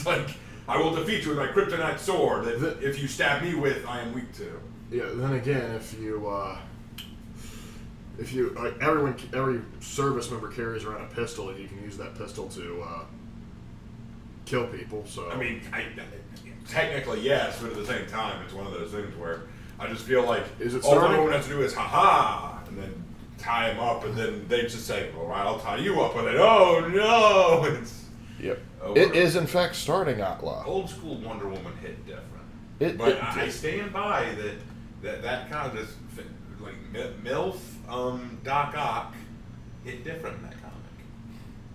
It's like, I will defeat you with my kryptonite sword that if you stab me with, I am weak to. Yeah, then again, if you, like, every service member carries around a pistol, and you can use that pistol to, kill people, so... I mean, technically, yes, but at the same time, it's one of those things where I just feel like all the woman has to do is, ha-ha, and then tie him up, and then they just say, all right, I'll tie you up with it. Oh, no! It's... Yep. It is, in fact, starting Outlaw. Old school Wonder Woman hit different. But I stand by that kind of just, like, MILF, Doc Ock hit different in that comic.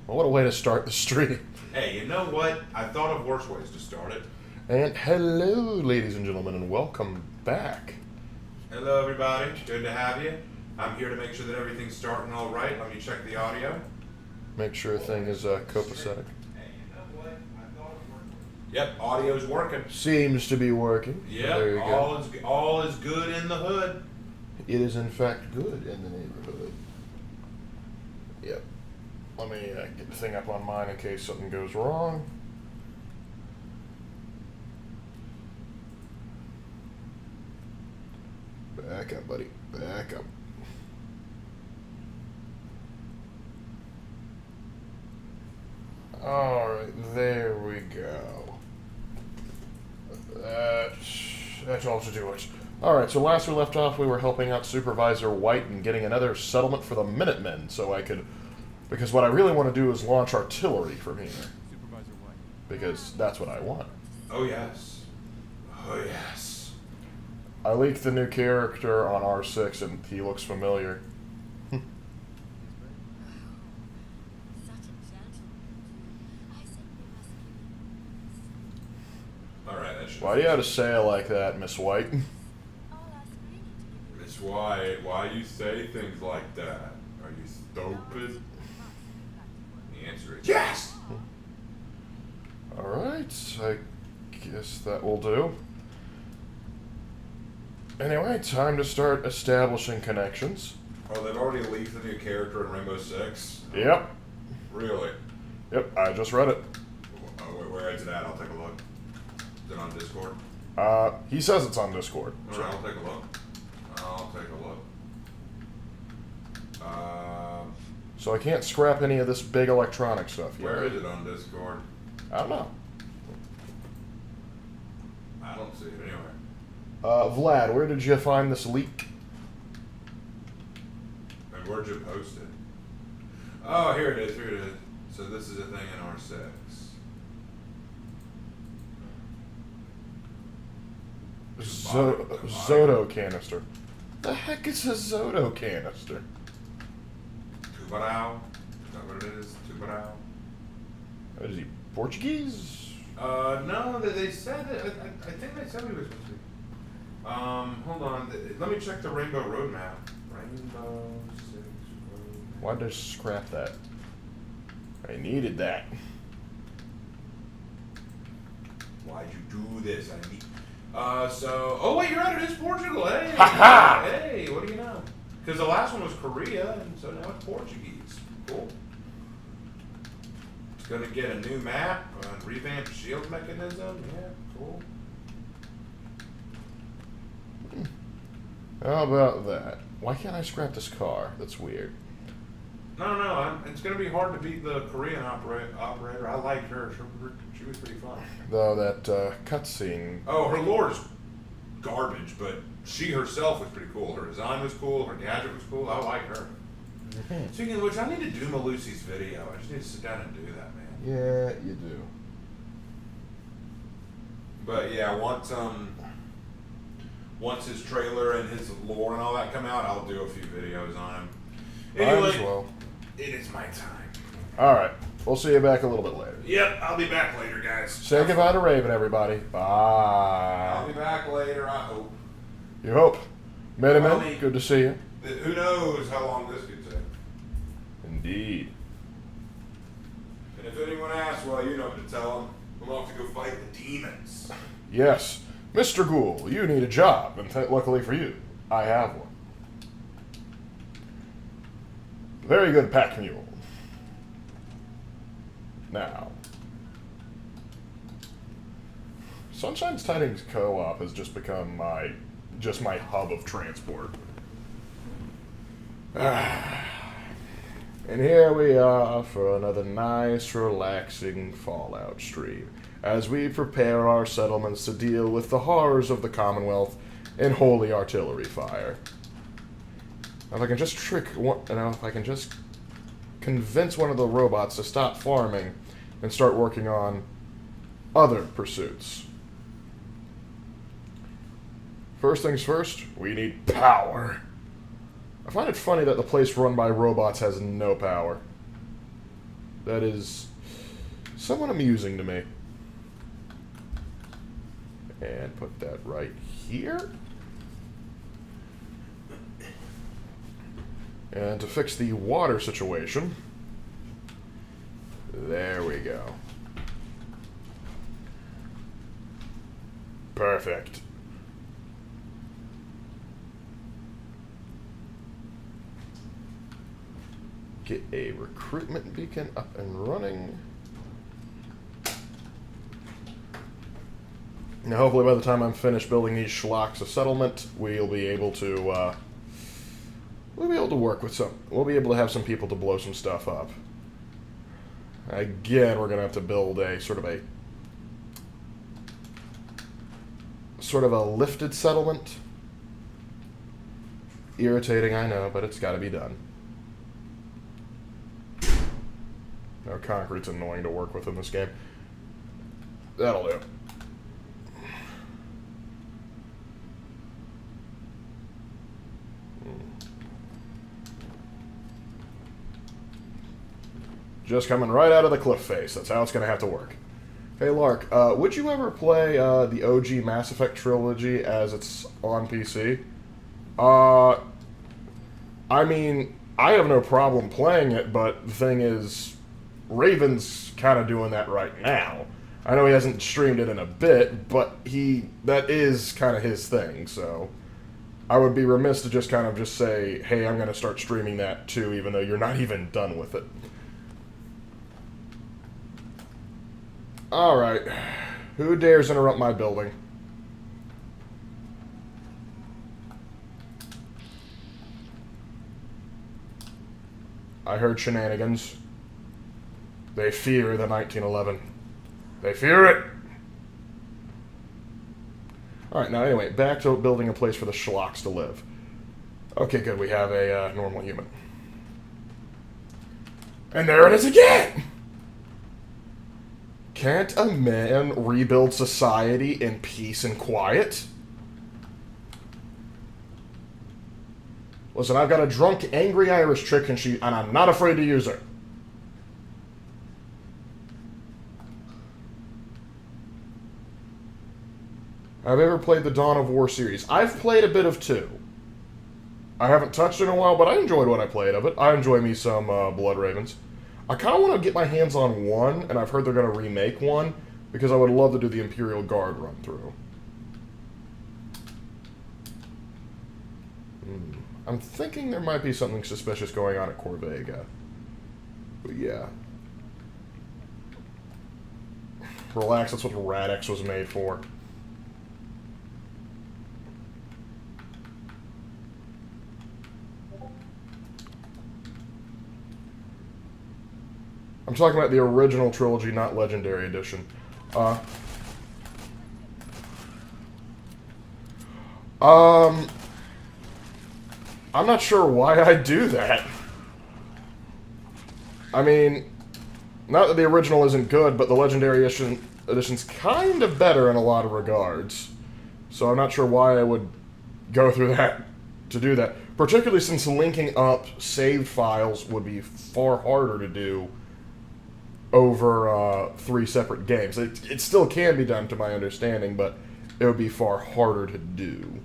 Well, what a way to start the stream. Hey, you know what? I thought of worse ways to start it. And hello, ladies and gentlemen, and welcome back. Hello, everybody. Good to have you. I'm here to make sure that everything's starting all right. Let me check the audio. Make sure everything is copacetic. Hey, you know what? I thought it worked. Yep, audio's working. Seems to be working. Yep, there you all is good in the hood. It is, in fact, good in the neighborhood. Yep. Let me get the thing up on mine in case something goes wrong. Back up, buddy. Back up. Alright, there we go. That ought to do it. Alright, so last we left off, we were helping out Supervisor White and getting another settlement for the Minutemen, so I could... Because what I really want to do is launch artillery from here. Supervisor White. Because that's what I want. Oh, yes. Oh, yes. I leaked the new character on R6 and he looks familiar. Alright, that should... Why do you have to say it like that, Miss White? Miss White, why you say things like that? Are you stupid? The answer is yes! Alright, I guess that will do. Anyway, time to start establishing connections. Oh, they've already leaked the new character in Rainbow Six? Yep. Really? Yep, I just read it. Oh, where is it at? I'll take a look. Is it on Discord? He says it's on Discord. Alright, I'll take a look. I'll take a look. So I can't scrap any of this big electronic stuff yet. Where is it on Discord? I don't know. I don't see it anywhere. Vlad, where did you find this leak? And where'd you post it? Oh, here it is, here it is. So this is a thing in R6. Zoto canister. The heck is a Zoto canister? Tubarão? Is that what it is? Tubarão? Is he Portuguese? No, they said it. I think they said he was supposed to be. Hold on. Let me check the Rainbow Roadmap. Rainbow Six Roadmap. Why'd they scrap that? I needed that. Why'd you do this? I need. Oh wait, you're right. It is Portugal. Hey, hey, what do you know? Because the last one was Korea, and so now it's Portuguese. Cool. It's gonna get a new map, a revamped shield mechanism. Yeah, cool. How about that? Why can't I scrap this car? That's weird. No. It's gonna be hard to beat the Korean operator. I liked her. She was pretty fun. Though that cutscene. Oh, her lore is garbage, but she herself was pretty cool. Her design was cool. Her gadget was cool. I like her. Speaking of which, I need to do Malusi's video. I just need to sit down and do that, man. Yeah, you do. But yeah, once his trailer and his lore and all that come out, I'll do a few videos on him. Anyway, Might as well. It is my time. All right, we'll see you back a little bit later. Yep, I'll be back later, guys. Say goodbye to Raven, everybody. Bye. I'll be back later, I hope. You hope. Minutemen, Well, good to see you. Who knows how long this could take. Indeed. And if anyone asks, well, you know what to tell them. We'll have to go fight the demons. Yes. Mr. Ghoul, you need a job, and luckily for you, I have one. Very good pack mule. Now, Sunshine's Tidings Co-op has just become my hub of transport. And here we are for another nice, relaxing Fallout stream, as we prepare our settlements to deal with the horrors of the Commonwealth and holy artillery fire. If I can just if I can just convince one of the robots to stop farming and start working on other pursuits. First things first, we need power. I find it funny that the place run by robots has no power. That is somewhat amusing to me. And put that right here. And to fix the water situation, there we go. Perfect. Get a recruitment beacon up and running. Now, hopefully by the time I'm finished building these schlocks of settlement, we'll be able to work with some. We'll be able to have some people to blow some stuff up. Again, we're gonna have to build a sort of a lifted settlement. Irritating, I know, but it's got to be done. No, concrete's annoying to work with in this game. That'll do. Just coming right out of the cliff face. That's how it's going to have to work. Hey, Lark, would you ever play the OG Mass Effect trilogy as it's on PC? I mean, I have no problem playing it, but the thing is, Raven's kind of doing that right now. I know he hasn't streamed it in a bit, but that is kind of his thing, so I would be remiss to just kind of just say, hey, I'm going to start streaming that too, even though you're not even done with it. Alright. Who dares interrupt my building? I heard shenanigans. They fear the 1911. They fear it! Alright, now anyway, back to building a place for the schlocks to live. Okay, good, we have a normal human. And there it is again! Can't a man rebuild society in peace and quiet? Listen, I've got a drunk, angry Irish chick, and I'm not afraid to use her. Have you ever played the Dawn of War series? I've played a bit of 2. I haven't touched it in a while, but I enjoyed what I played of it. I enjoy me some Blood Ravens. I kind of want to get my hands on 1, and I've heard they're going to remake 1, because I would love to do the Imperial Guard run through. I'm thinking there might be something suspicious going on at Corvega. But yeah. Relax, that's what Radix was made for. I'm talking about the original trilogy, not Legendary Edition. I'm not sure why I do that. I mean, not that the original isn't good, but the Legendary Edition's kind of better in a lot of regards. So I'm not sure why I would go through that to do that. Particularly since linking up saved files would be far harder to do over 3 separate games. It still can be done to my understanding, but it would be far harder to do.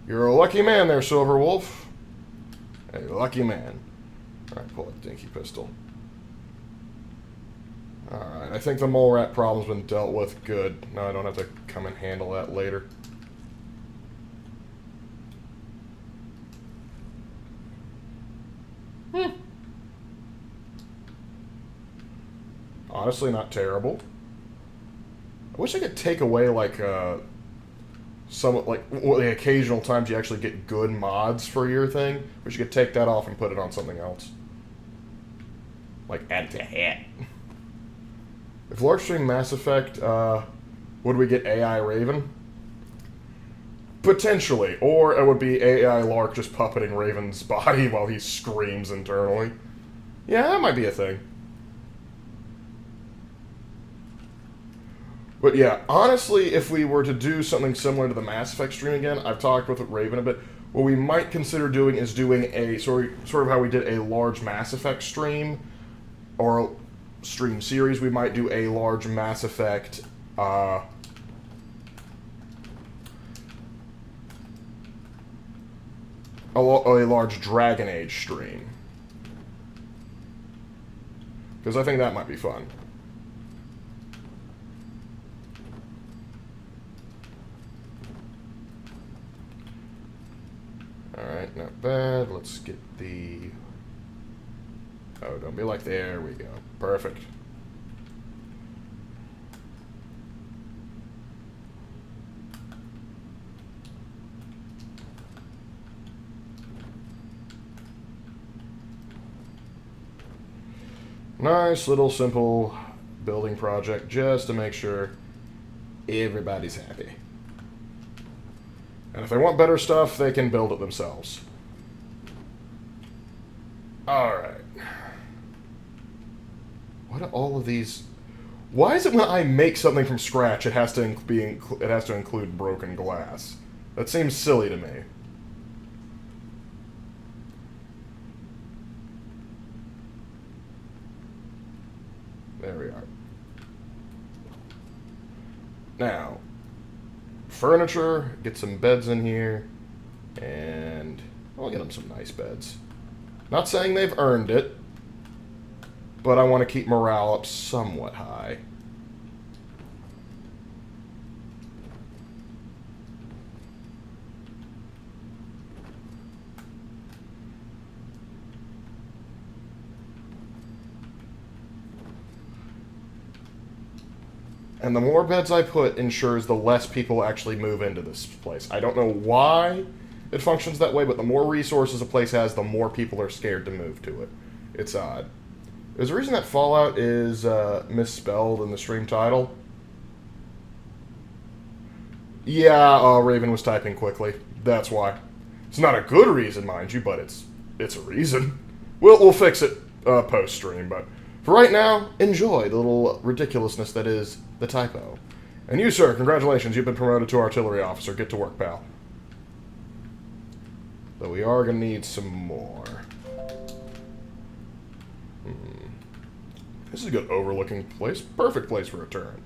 You're a lucky man there, Silver Wolf. A lucky man. Alright, pull that dinky pistol. Alright, I think the mole rat problem's been dealt with good. Now I don't have to come and handle that later. honestly not terrible. I wish I could take away like some like the occasional times you actually get good mods for your thing. Wish you could take that off and put it on something else. Like add to hat. If Lark streamed Mass Effect, would we get AI Raven? Potentially. Or it would be AI Lark just puppeting Raven's body while he screams internally. Yeah, that might be a thing. But yeah, honestly, if we were to do something similar to the Mass Effect stream again, I've talked with Raven a bit, what we might consider doing is doing a, sort of how we did a large Mass Effect stream, or stream series. We might do a large Mass Effect, a large Dragon Age stream. Because I think that might be fun. Alright, not bad. Let's get the... Oh, don't be like, there we go. Perfect. Nice little simple building project just to make sure everybody's happy. And if they want better stuff, they can build it themselves. Alright. What are all of these? Why is it when I make something from scratch, it has to include broken glass? That seems silly to me. There we are. Now, furniture, get some beds in here, and I'll get them some nice beds. Not saying they've earned it, but I want to keep morale up somewhat high. And the more beds I put ensures the less people actually move into this place. I don't know why it functions that way, but the more resources a place has, the more people are scared to move to it. It's odd. There's a reason that Fallout is misspelled in the stream title. Yeah, Raven was typing quickly. That's why. It's not a good reason, mind you, but it's a reason. We'll fix it post-stream, but for right now, enjoy the little ridiculousness that is the typo. And you, sir, congratulations, you've been promoted to artillery officer. Get to work, pal. Though we are going to need some more. This is a good overlooking place. Perfect place for a turret.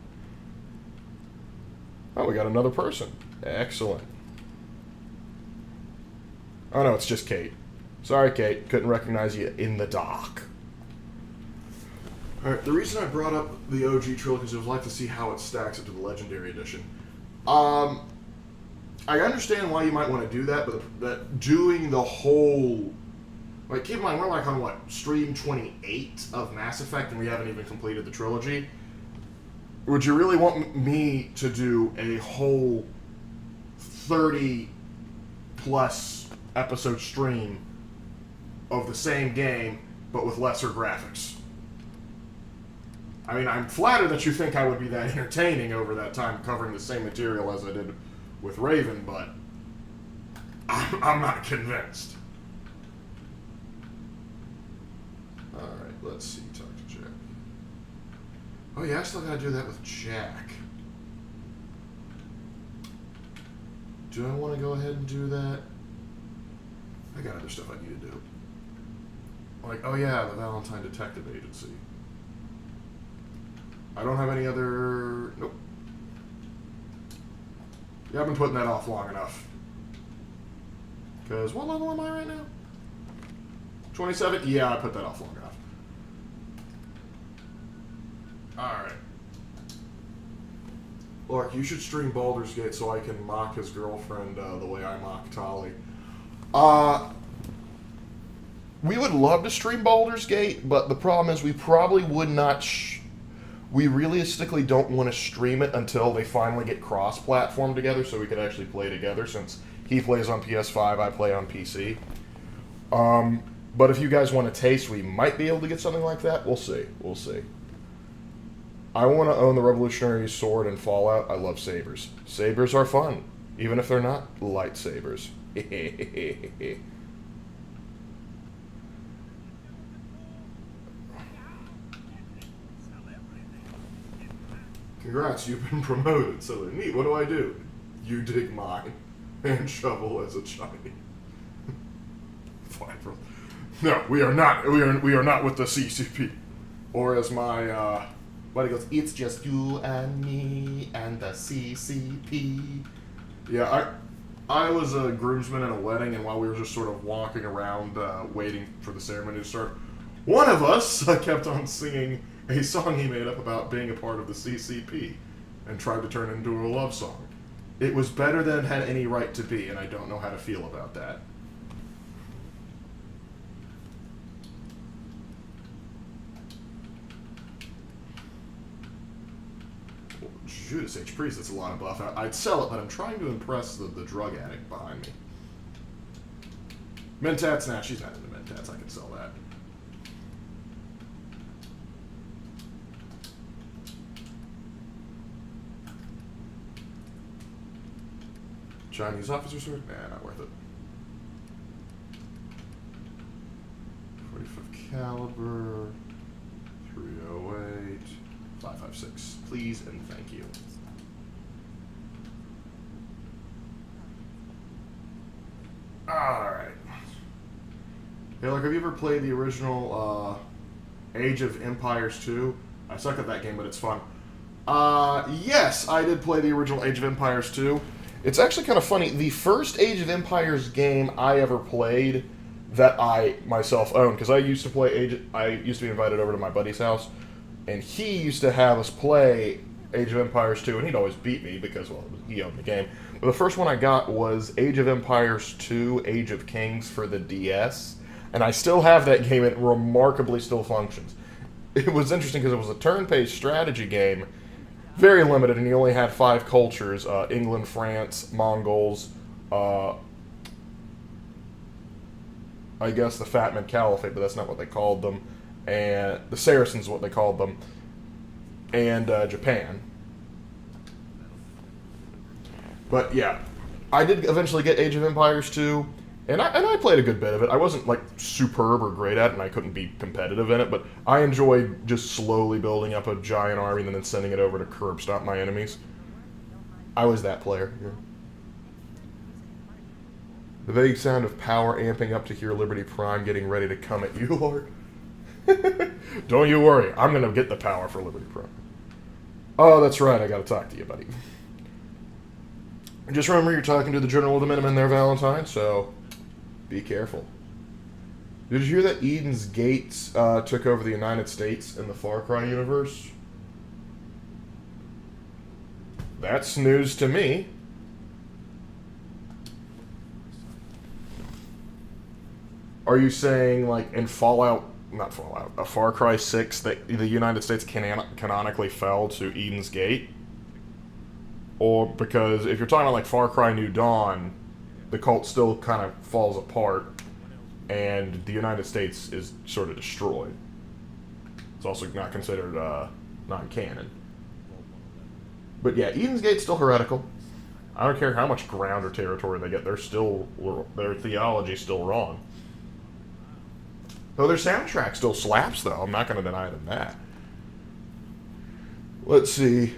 Oh, we got another person. Excellent. Oh no, it's just Kate. Sorry, Kate. Couldn't recognize you in the dock. Alright, the reason I brought up the OG trilogy is I would like to see how it stacks up to the Legendary Edition. I understand why you might want to do that, but that doing the whole... Like, keep in mind, we're like on, what, stream 28 of Mass Effect, and we haven't even completed the trilogy. Would you really want me to do a whole 30-plus episode stream of the same game, but with lesser graphics? I mean, I'm flattered that you think I would be that entertaining over that time covering the same material as I did with Raven, but I'm not convinced. Alright, let's see. Talk to Jack. Oh yeah, I still gotta do that with Jack. Do I want to go ahead and do that? I got other stuff I need to do. Like, oh yeah, the Valentine Detective Agency. I don't have any other... Nope. Yeah, I've been putting that off long enough. Because what level am I right now? 27? Yeah, I put that off long enough. Alright. Lark, you should stream Baldur's Gate so I can mock his girlfriend the way I mock Tali. We would love to stream Baldur's Gate, but the problem is we probably would not... We realistically don't want to stream it until they finally get cross-platform together so we could actually play together, since he plays on PS5, I play on PC. But if you guys want to taste, we might be able to get something like that. We'll see. We'll see. I want to own the Revolutionary Sword in Fallout. I love sabers. Sabers are fun, even if they're not lightsabers. Congrats, you've been promoted. So neat. What do I do? You dig mine and shovel as a Chinese. No, we are not. We are not with the CCP. Or as my buddy goes, it's just you and me and the CCP. Yeah, I was a groomsman in a wedding, and while we were just sort of walking around waiting for the ceremony to start, one of us kept on singing a song he made up about being a part of the CCP and tried to turn it into a love song. It was better than it had any right to be, and I don't know how to feel about that. Judas H. Priest, that's a lot of buff. I'd sell it, but I'm trying to impress the drug addict behind me. Mentats? Nah, she's not into Mentats. I can sell that. Chinese officer sword? Nah, not worth it. 45 caliber. 308. 556. Please and thank you. Alright. Hey, look, have you ever played the original Age of Empires 2? I suck at that game, but it's fun. Yes, I did play the original Age of Empires 2. It's actually kind of funny. The first Age of Empires game I ever played that I myself owned, because I used to play I used to be invited over to my buddy's house, and he used to have us play Age of Empires 2, and he'd always beat me because, well, he owned the game. But the first one I got was Age of Empires 2, Age of Kings for the DS, and I still have that game. It remarkably still functions. It was interesting because it was a turn-based strategy game, very limited, and you only had 5 cultures, England, France, Mongols, I guess the Fatman Caliphate, but that's not what they called them, and the Saracens is what they called them, and Japan. But yeah, I did eventually get Age of Empires 2, and I played a good bit of it. I wasn't like superb or great at it, and I couldn't be competitive in it, but I enjoyed just slowly building up a giant army and then sending it over to curb stomp my enemies. I was that player. Yeah. The vague sound of power amping up to hear Liberty Prime getting ready to come at you, Lord. Don't you worry, I'm going to get the power for Liberty Prime. Oh, that's right, I got to talk to you, buddy. Just remember you're talking to the General of the Minutemen there, Valentine, so be careful. Did you hear that Eden's Gates took over the United States in the Far Cry universe? That's news to me. Are you saying, like, in not Fallout, a Far Cry 6, that the United States canonically fell to Eden's Gate? Or because if you're talking about, like, Far Cry New Dawn, the cult still kind of falls apart, and the United States is sort of destroyed. It's also not considered non-canon. But yeah, Eden's Gate's still heretical. I don't care how much ground or territory they get, their theology's still wrong. Though their soundtrack still slaps, though. I'm not going to deny them that. Let's see.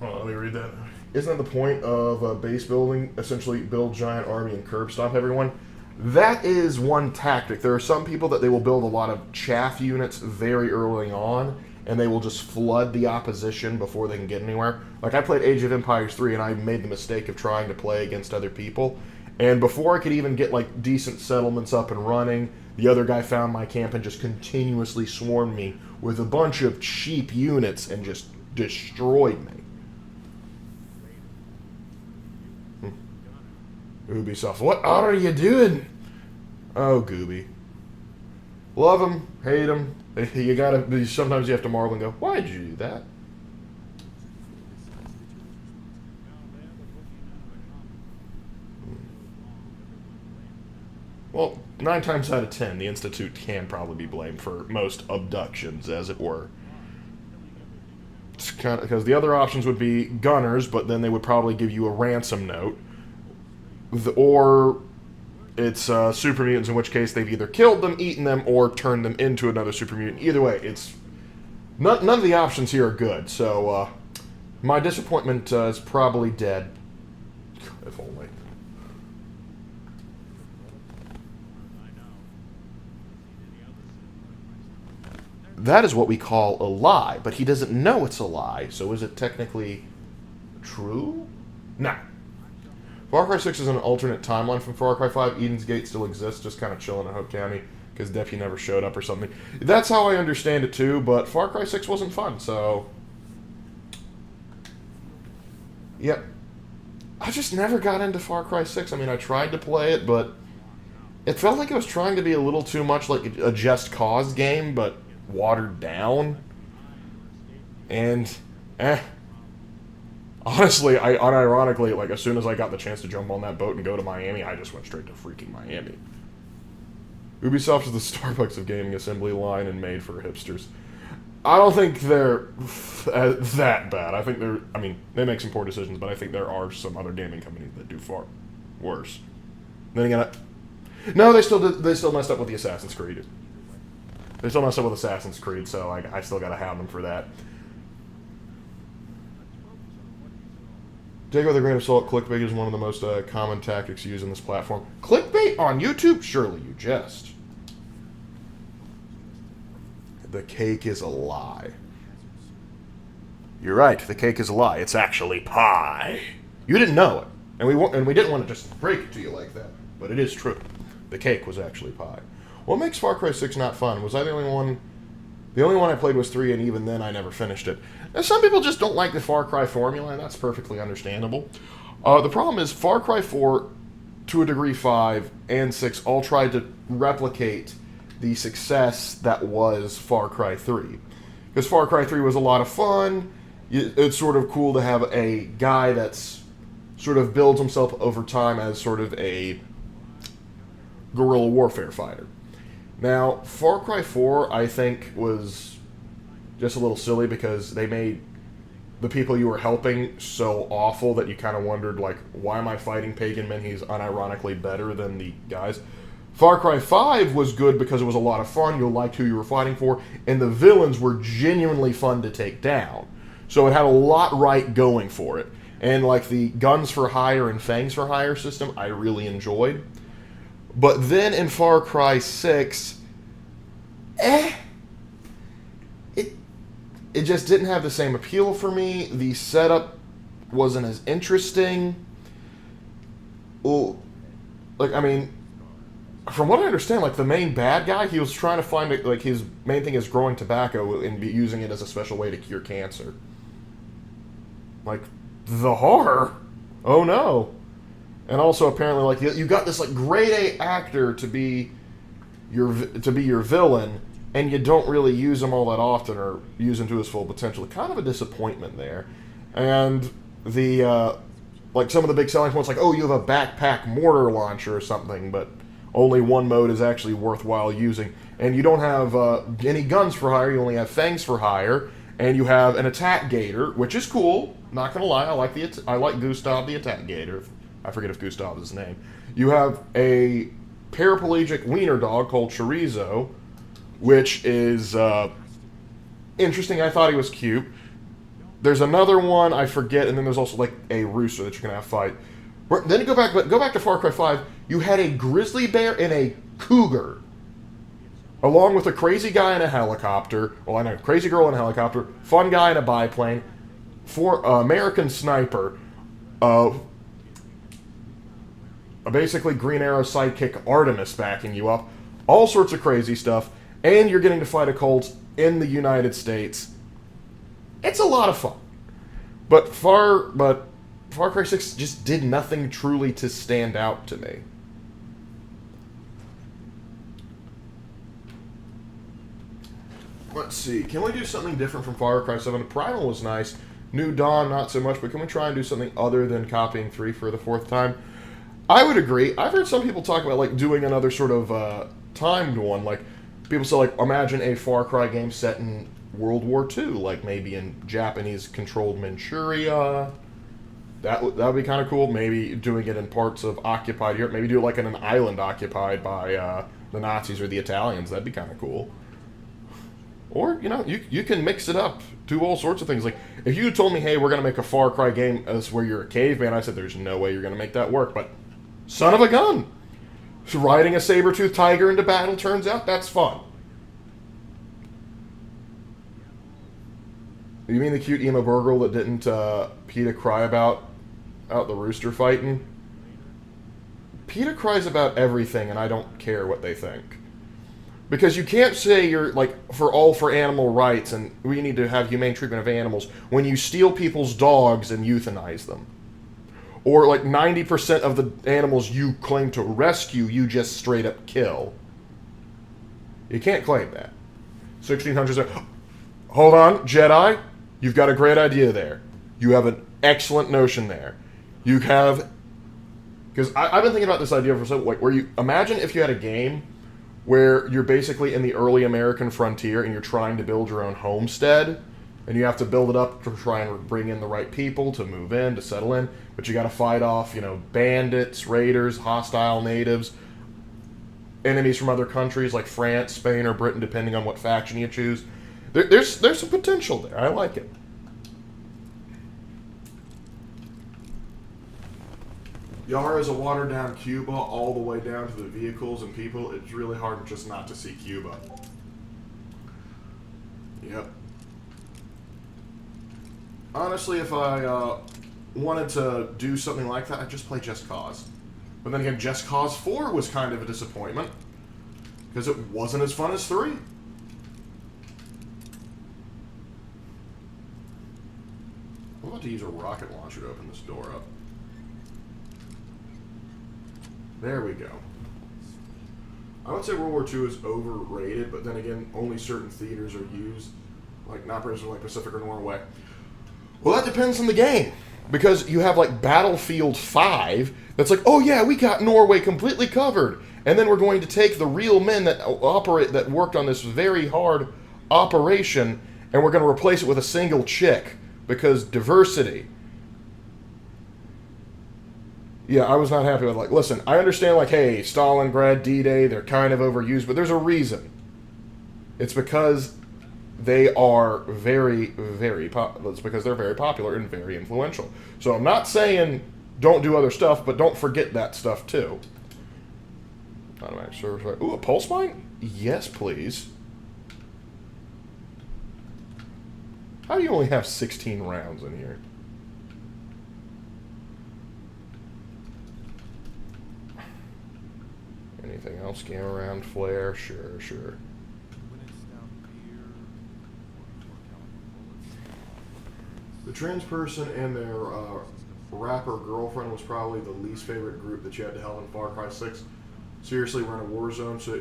Oh, let me read that. Isn't that the point of base building? Essentially, build giant army and curb stomp everyone? That is one tactic. There are some people that they will build a lot of chaff units very early on, and they will just flood the opposition before they can get anywhere. Like, I played Age of Empires 3, and I made the mistake of trying to play against other people. And before I could even get, like, decent settlements up and running, the other guy found my camp and just continuously swarmed me with a bunch of cheap units and just destroyed me. Ubisoft, what are you doing? Oh, Gooby. Love him, hate him. You gotta. Sometimes you have to marvel and go, "Why'd you do that?" Well, 9 times out of 10, the Institute can probably be blamed for most abductions, as it were. It's kind of because the other options would be gunners, but then they would probably give you a ransom note, or it's super mutants, in which case they've either killed them, eaten them, or turned them into another super mutant. Either way, it's none of the options here are good. So my disappointment is probably dead. If only. That is what we call a lie, but he doesn't know it's a lie, so is it technically true? No. Far Cry 6 is an alternate timeline from Far Cry 5. Eden's Gate still exists, just kind of chilling in Hope County, because Deputy never showed up or something. That's how I understand it too, but Far Cry 6 wasn't fun, so... Yep. I just never got into Far Cry 6. I mean, I tried to play it, but it felt like it was trying to be a little too much like a Just Cause game, but watered down. And, honestly, unironically, like, as soon as I got the chance to jump on that boat and go to Miami, I just went straight to freaking Miami. Ubisoft is the Starbucks of gaming assembly line and made for hipsters. I don't think they're that bad. I think they make some poor decisions, but I think there are some other gaming companies that do far worse. Then again, no, they still messed up with the Assassin's Creed. They still messed up with Assassin's Creed, so I still gotta have them for that. Take it with a grain of salt, clickbait is one of the most common tactics used in this platform. Clickbait on YouTube? Surely you jest. The cake is a lie. You're right, the cake is a lie. It's actually pie. You didn't know it, and we didn't want to just break it to you like that, but it is true. The cake was actually pie. What makes Far Cry 6 not fun? Was I the only one? The only one I played was 3, and even then I never finished it. Now, some people just don't like the Far Cry formula, and that's perfectly understandable. The problem is Far Cry 4, to a degree 5, and 6 all tried to replicate the success that was Far Cry 3. Because Far Cry 3 was a lot of fun. It's sort of cool to have a guy that's sort of builds himself over time as sort of a guerrilla warfare fighter. Now, Far Cry 4, I think, was just a little silly because they made the people you were helping so awful that you kind of wondered, like, why am I fighting Pagan Men? He's unironically better than the guys. Far Cry 5 was good because it was a lot of fun, you liked who you were fighting for, and the villains were genuinely fun to take down. So it had a lot right going for it. And, like, the guns for hire and fangs for hire system, I really enjoyed. But then in Far Cry 6, it just didn't have the same appeal for me. The setup wasn't as interesting. Well, like, I mean, from what I understand, like, the main bad guy, he was trying to find it, like, his main thing is growing tobacco and using it as a special way to cure cancer. Like, the horror? Oh no. And also, apparently, like, you got this, like, grade A actor to be your villain, and you don't really use him all that often or use him to his full potential. Kind of a disappointment there. And the, like, some of the big selling points, like, oh, you have a backpack mortar launcher or something, but only one mode is actually worthwhile using. And you don't have any guns for hire, you only have fangs for hire, and you have an attack gator, which is cool. Not gonna lie, I like Gustav the attack gator. I forget if Gustav is his name. You have a paraplegic wiener dog called Chorizo, which is interesting. I thought he was cute. There's another one, I forget, and then there's also like a rooster that you can have fight. Then you go back to Far Cry 5, you had a grizzly bear and a cougar, along with a crazy guy in a helicopter, well, I know, crazy girl in a helicopter, fun guy in a biplane, American sniper, basically Green Arrow sidekick Artemis backing you up, all sorts of crazy stuff, and you're getting to fight a cult in the United States. It's a lot of fun. But Far Cry 6 just did nothing truly to stand out to me. Let's see. Can we do something different from Far Cry 7? Primal was nice. New Dawn, not so much, but can we try and do something other than copying 3 for the 4th time? I would agree. I've heard some people talk about, like, doing another sort of timed one. Like, people say, like, imagine a Far Cry game set in World War II, like maybe in Japanese-controlled Manchuria. That would be kind of cool. Maybe doing it in parts of occupied Europe. Maybe do it like in an island occupied by the Nazis or the Italians. That'd be kind of cool. Or, you know, you can mix it up. Do all sorts of things. Like, if you told me, hey, we're going to make a Far Cry game as where you're a caveman, I said, there's no way you're going to make that work. But, son of a gun! Riding a saber-toothed tiger into battle, turns out that's fun. You mean the cute emo burgle that didn't PETA cry about out the rooster fighting? PETA cries about everything, and I don't care what they think. Because you can't say you're, like, for animal rights and we need to have humane treatment of animals when you steal people's dogs and euthanize them. Or, like, 90% of the animals you claim to rescue, you just straight up kill. You can't claim that. 1600s. Hold on, Jedi. You've got a great idea there. You have an excellent notion there. You have... Because I've been thinking about this idea for so, like, where you... Imagine if you had a game where you're basically in the early American frontier and you're trying to build your own homestead, and you have to build it up to try and bring in the right people to move in, to settle in, but you got to fight off, you know, bandits, raiders, hostile natives, enemies from other countries like France, Spain, or Britain, depending on what faction you choose. There's some potential there. I like it. Yara is a watered-down Cuba all the way down to the vehicles and people. It's really hard just not to see Cuba. Yep. Honestly, if I wanted to do something like that, I'd just play Just Cause. But then again, Just Cause 4 was kind of a disappointment because it wasn't as fun as 3. I'm about to use a rocket launcher to open this door up. There we go. I would say World War II is overrated, but then again, only certain theaters are used, like not like Pacific or Norway. Well, that depends on the game, because you have like Battlefield 5 that's like, oh yeah, we got Norway completely covered, and then we're going to take the real men that worked on this very hard operation, and we're going to replace it with a single chick because diversity. Yeah, I was not happy with, like, listen, I understand, like, hey, Stalingrad, D-Day, they're kind of overused, but there's a reason. It's because they are very, it's because they're very popular and very influential. So I'm not saying don't do other stuff, but don't forget that stuff, too. Automatic service right. Ooh, a pulse mine? Yes, please. How do you only have 16 rounds in here? Anything else? Gamma round, flare, sure. The trans person and their rapper girlfriend was probably the least favorite group that you had to help in Far Cry 6. Seriously, we're in a war zone, so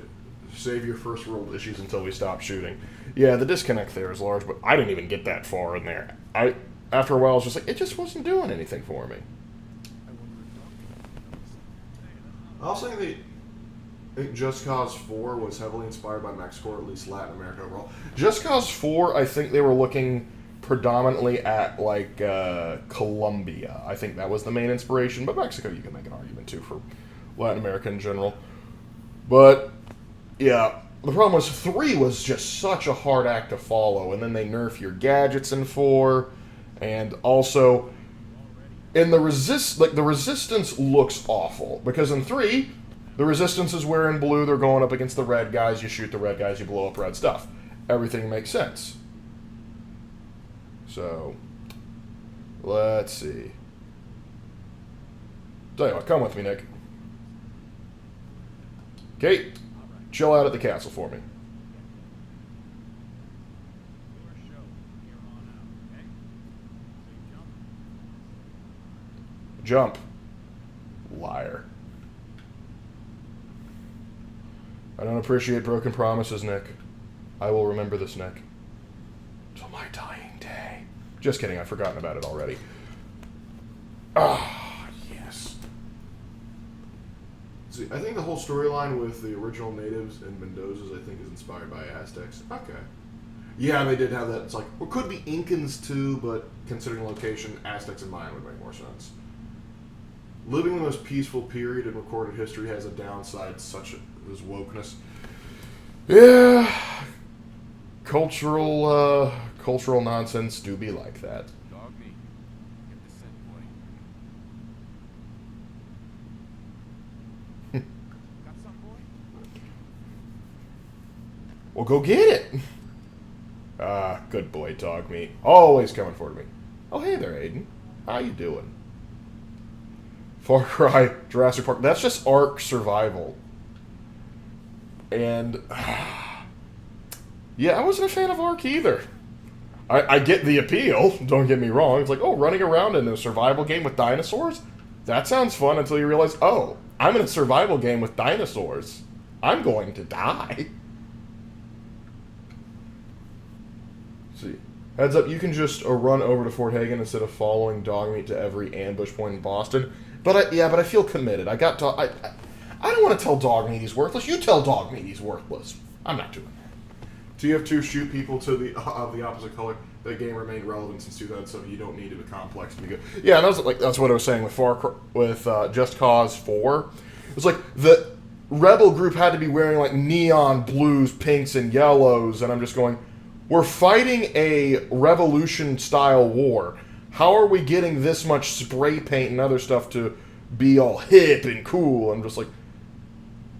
save your first world issues until we stop shooting. Yeah, the disconnect there is large, but I didn't even get that far in there. After a while, I was just like, it just wasn't doing anything for me. I also think Just Cause 4 was heavily inspired by Mexico, or at least Latin America overall. Just Cause 4, I think they were looking predominantly at, like, Colombia. I think that was the main inspiration, but Mexico you can make an argument, too, for Latin America in general. But, yeah, the problem was 3 was just such a hard act to follow, and then they nerf your gadgets in 4, and also, in the Resistance looks awful, because in 3... the Resistance is wearing blue, they're going up against the red guys, you shoot the red guys, you blow up red stuff. Everything makes sense. So, let's see. Tell you what, come with me, Nick. Kate, chill out at the castle for me. Jump. Liar. I don't appreciate broken promises, Nick. I will remember this, Nick. Till my dying day. Just kidding, I've forgotten about it already. Ah, yes. See, I think the whole storyline with the original natives and Mendozas, I think, is inspired by Aztecs. Okay. Yeah, they did have that. It's like, well, could be Incans too, but considering location, Aztecs and Mayan would make more sense. Living in the most peaceful period in recorded history has a downside, such as wokeness. Yeah, cultural nonsense do be like that. Dog meat. Get the scent, boy. Got some, boy? Well, go get it. Good boy, dog meat. Always coming for me. Oh, hey there, Aiden. How you doing? Far Cry, Jurassic Park. That's just Ark Survival. And, yeah, I wasn't a fan of Ark either. I get the appeal, don't get me wrong. It's like, oh, running around in a survival game with dinosaurs? That sounds fun until you realize, oh, I'm in a survival game with dinosaurs. I'm going to die. See, heads up, you can just run over to Fort Hagen instead of following Dogmeat to every ambush point in Boston. But I feel committed. I don't want to tell Dogmeat he's worthless. You tell Dogmeat he's worthless. I'm not doing that. TF2 shoot people to the of the opposite color. That game remained relevant since 2007. You don't need to be complex to be good. Yeah, and that's what I was saying with Just Cause 4. It was like the rebel group had to be wearing like neon blues, pinks, and yellows, and I'm just going, we're fighting a revolution-style war. How are we getting this much spray paint and other stuff to be all hip and cool? I'm just like,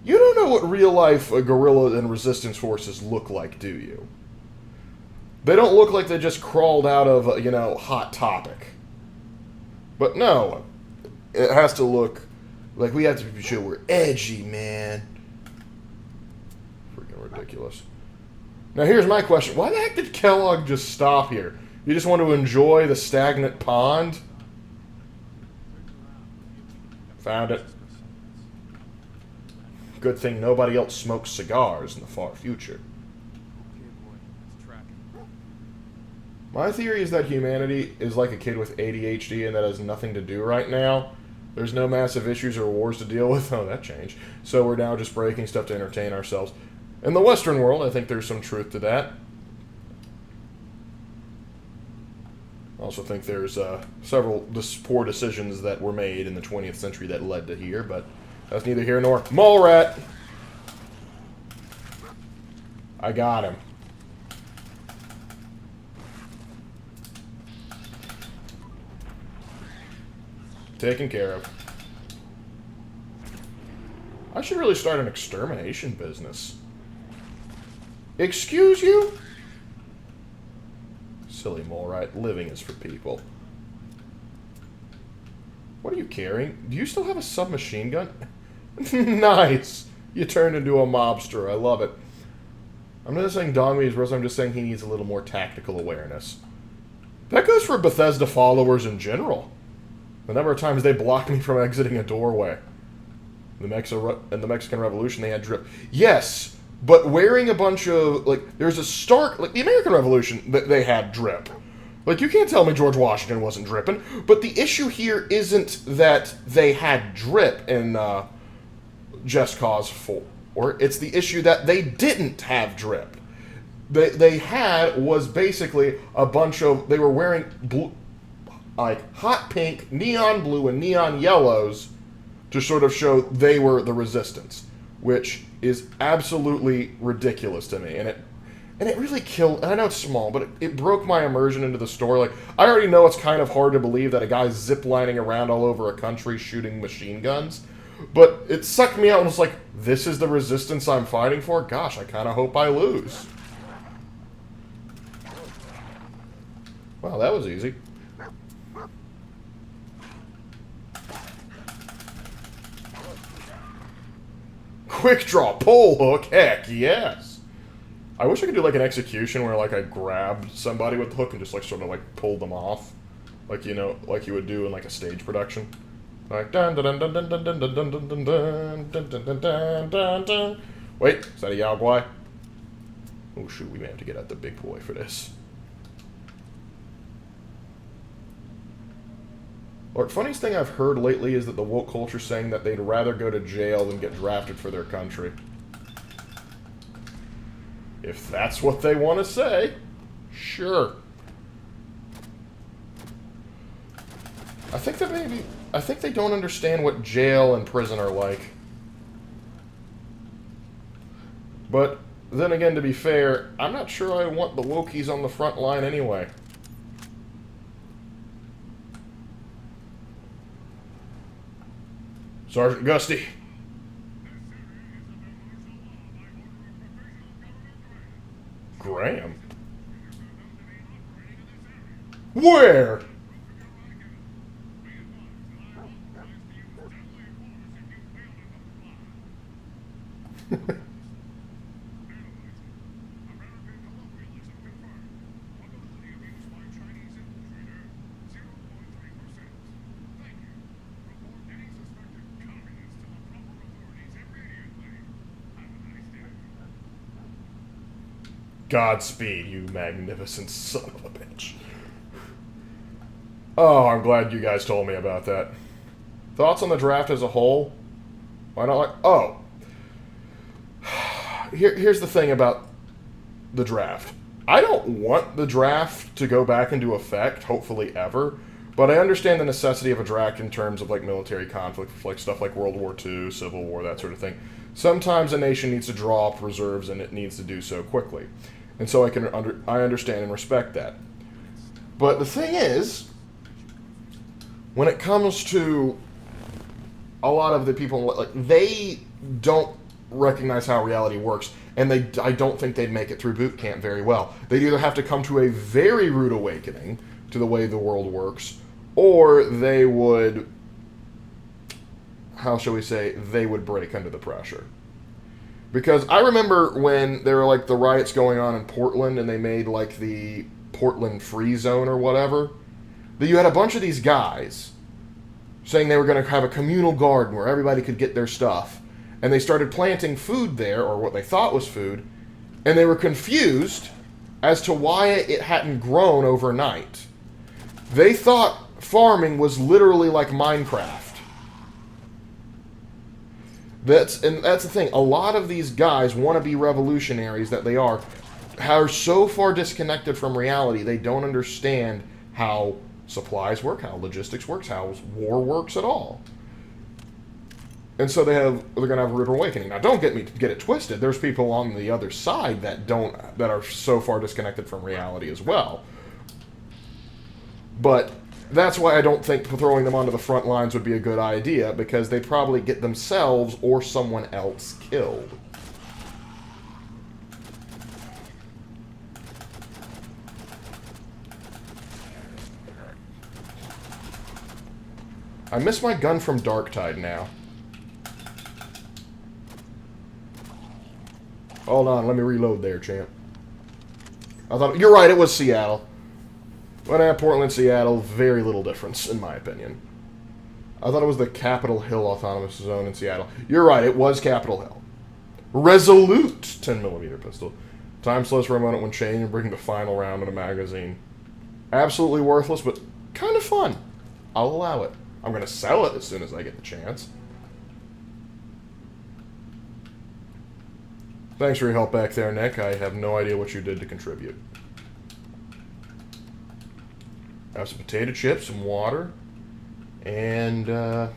you don't know what real-life guerrilla and resistance forces look like, do you? They don't look like they just crawled out of, Hot Topic. But no, it has to look like we have to be sure we're edgy, man. Freaking ridiculous. Now here's my question. Why the heck did Kellogg just stop here? You just want to enjoy the stagnant pond? Found it. Good thing nobody else smokes cigars in the far future. Okay, boy. Let's track him. My theory is that humanity is like a kid with ADHD and that has nothing to do right now. There's no massive issues or wars to deal with. Oh, that changed. So we're now just breaking stuff to entertain ourselves. In the Western world, I think there's some truth to that. I also think there's several poor decisions that were made in the 20th century that led to here, but that's neither here nor. Mole rat! I got him. Taken care of. I should really start an extermination business. Excuse you? Silly mole rat. Living is for people. What are you carrying? Do you still have a submachine gun? Nice! You turned into a mobster. I love it. I'm not saying Dongmi is worse, I'm just saying he needs a little more tactical awareness. That goes for Bethesda followers in general. The number of times they blocked me from exiting a doorway. In the Mexican Revolution, they had drip. Yes, but wearing a bunch of, there's a stark, the American Revolution, they had drip. You can't tell me George Washington wasn't dripping. But the issue here isn't that they had drip in Just Cause 4. It's the issue that they didn't have drip. They had was basically a bunch of, they were wearing blue, hot pink, neon blue, and neon yellows to sort of show they were the resistance, which is absolutely ridiculous to me. And it really killed, and I know it's small, but it broke my immersion into the story. I already know it's kind of hard to believe that a guy's ziplining around all over a country shooting machine guns, but it sucked me out and was like, this is the resistance I'm fighting for? Gosh, I kind of hope I lose. Wow, that was easy. Quick draw, pole hook, heck yes. I wish I could do an execution where I grabbed somebody with the hook and just sort of pulled them off. Like you would do in a stage production. Dun dun dun dun dun dun dun dun dun dun dun dun dun dun dun dun. Wait, is that a Yao Guai? Oh shoot, we may have to get out the big boy for this. Or funniest thing I've heard lately is that the woke culture saying that they'd rather go to jail than get drafted for their country. If that's what they want to say, sure. I think they don't understand what jail and prison are like. But then again, to be fair, I'm not sure I want the wokies on the front line anyway. Sergeant Gusty. Graham? Where? Godspeed, you magnificent son of a bitch. Oh, I'm glad you guys told me about that. Thoughts on the draft as a whole? Why not like... Oh. Here's the thing about the draft. I don't want the draft to go back into effect, hopefully ever, but I understand the necessity of a draft in terms of like military conflict, like stuff like World War II, Civil War, that sort of thing. Sometimes a nation needs to draw up reserves and it needs to do so quickly. And so I understand and respect that. But the thing is, when it comes to a lot of the people, like, they don't recognize how reality works, and I don't think they'd make it through boot camp very well. They'd either have to come to a very rude awakening to the way the world works, or they would, how shall we say, they would break under the pressure. Because I remember when there were like the riots going on in Portland and they made like the Portland Free Zone or whatever, that you had a bunch of these guys saying they were going to have a communal garden where everybody could get their stuff. And they started planting food there, or what they thought was food, and they were confused as to why it hadn't grown overnight. They thought farming was literally like Minecraft. That's the thing. A lot of these guys want to be revolutionaries that they are so far disconnected from reality, they don't understand how supplies work, how logistics works, how war works at all. And so they're going to have a rude awakening. Now, don't get it twisted. There's people on the other side that are so far disconnected from reality as well. But that's why I don't think throwing them onto the front lines would be a good idea, because they'd probably get themselves or someone else killed. I miss my gun from Darktide now. Hold on, let me reload there, champ. You're right, it was Seattle. When I had Portland, Seattle, very little difference, in my opinion. I thought it was the Capitol Hill Autonomous Zone in Seattle. You're right, it was Capitol Hill. Resolute 10mm pistol. Time slows for a moment when chaining and bringing the final round in a magazine. Absolutely worthless, but kind of fun. I'll allow it. I'm going to sell it as soon as I get the chance. Thanks for your help back there, Nick. I have no idea what you did to contribute. I have some potato chips, some water, and, oh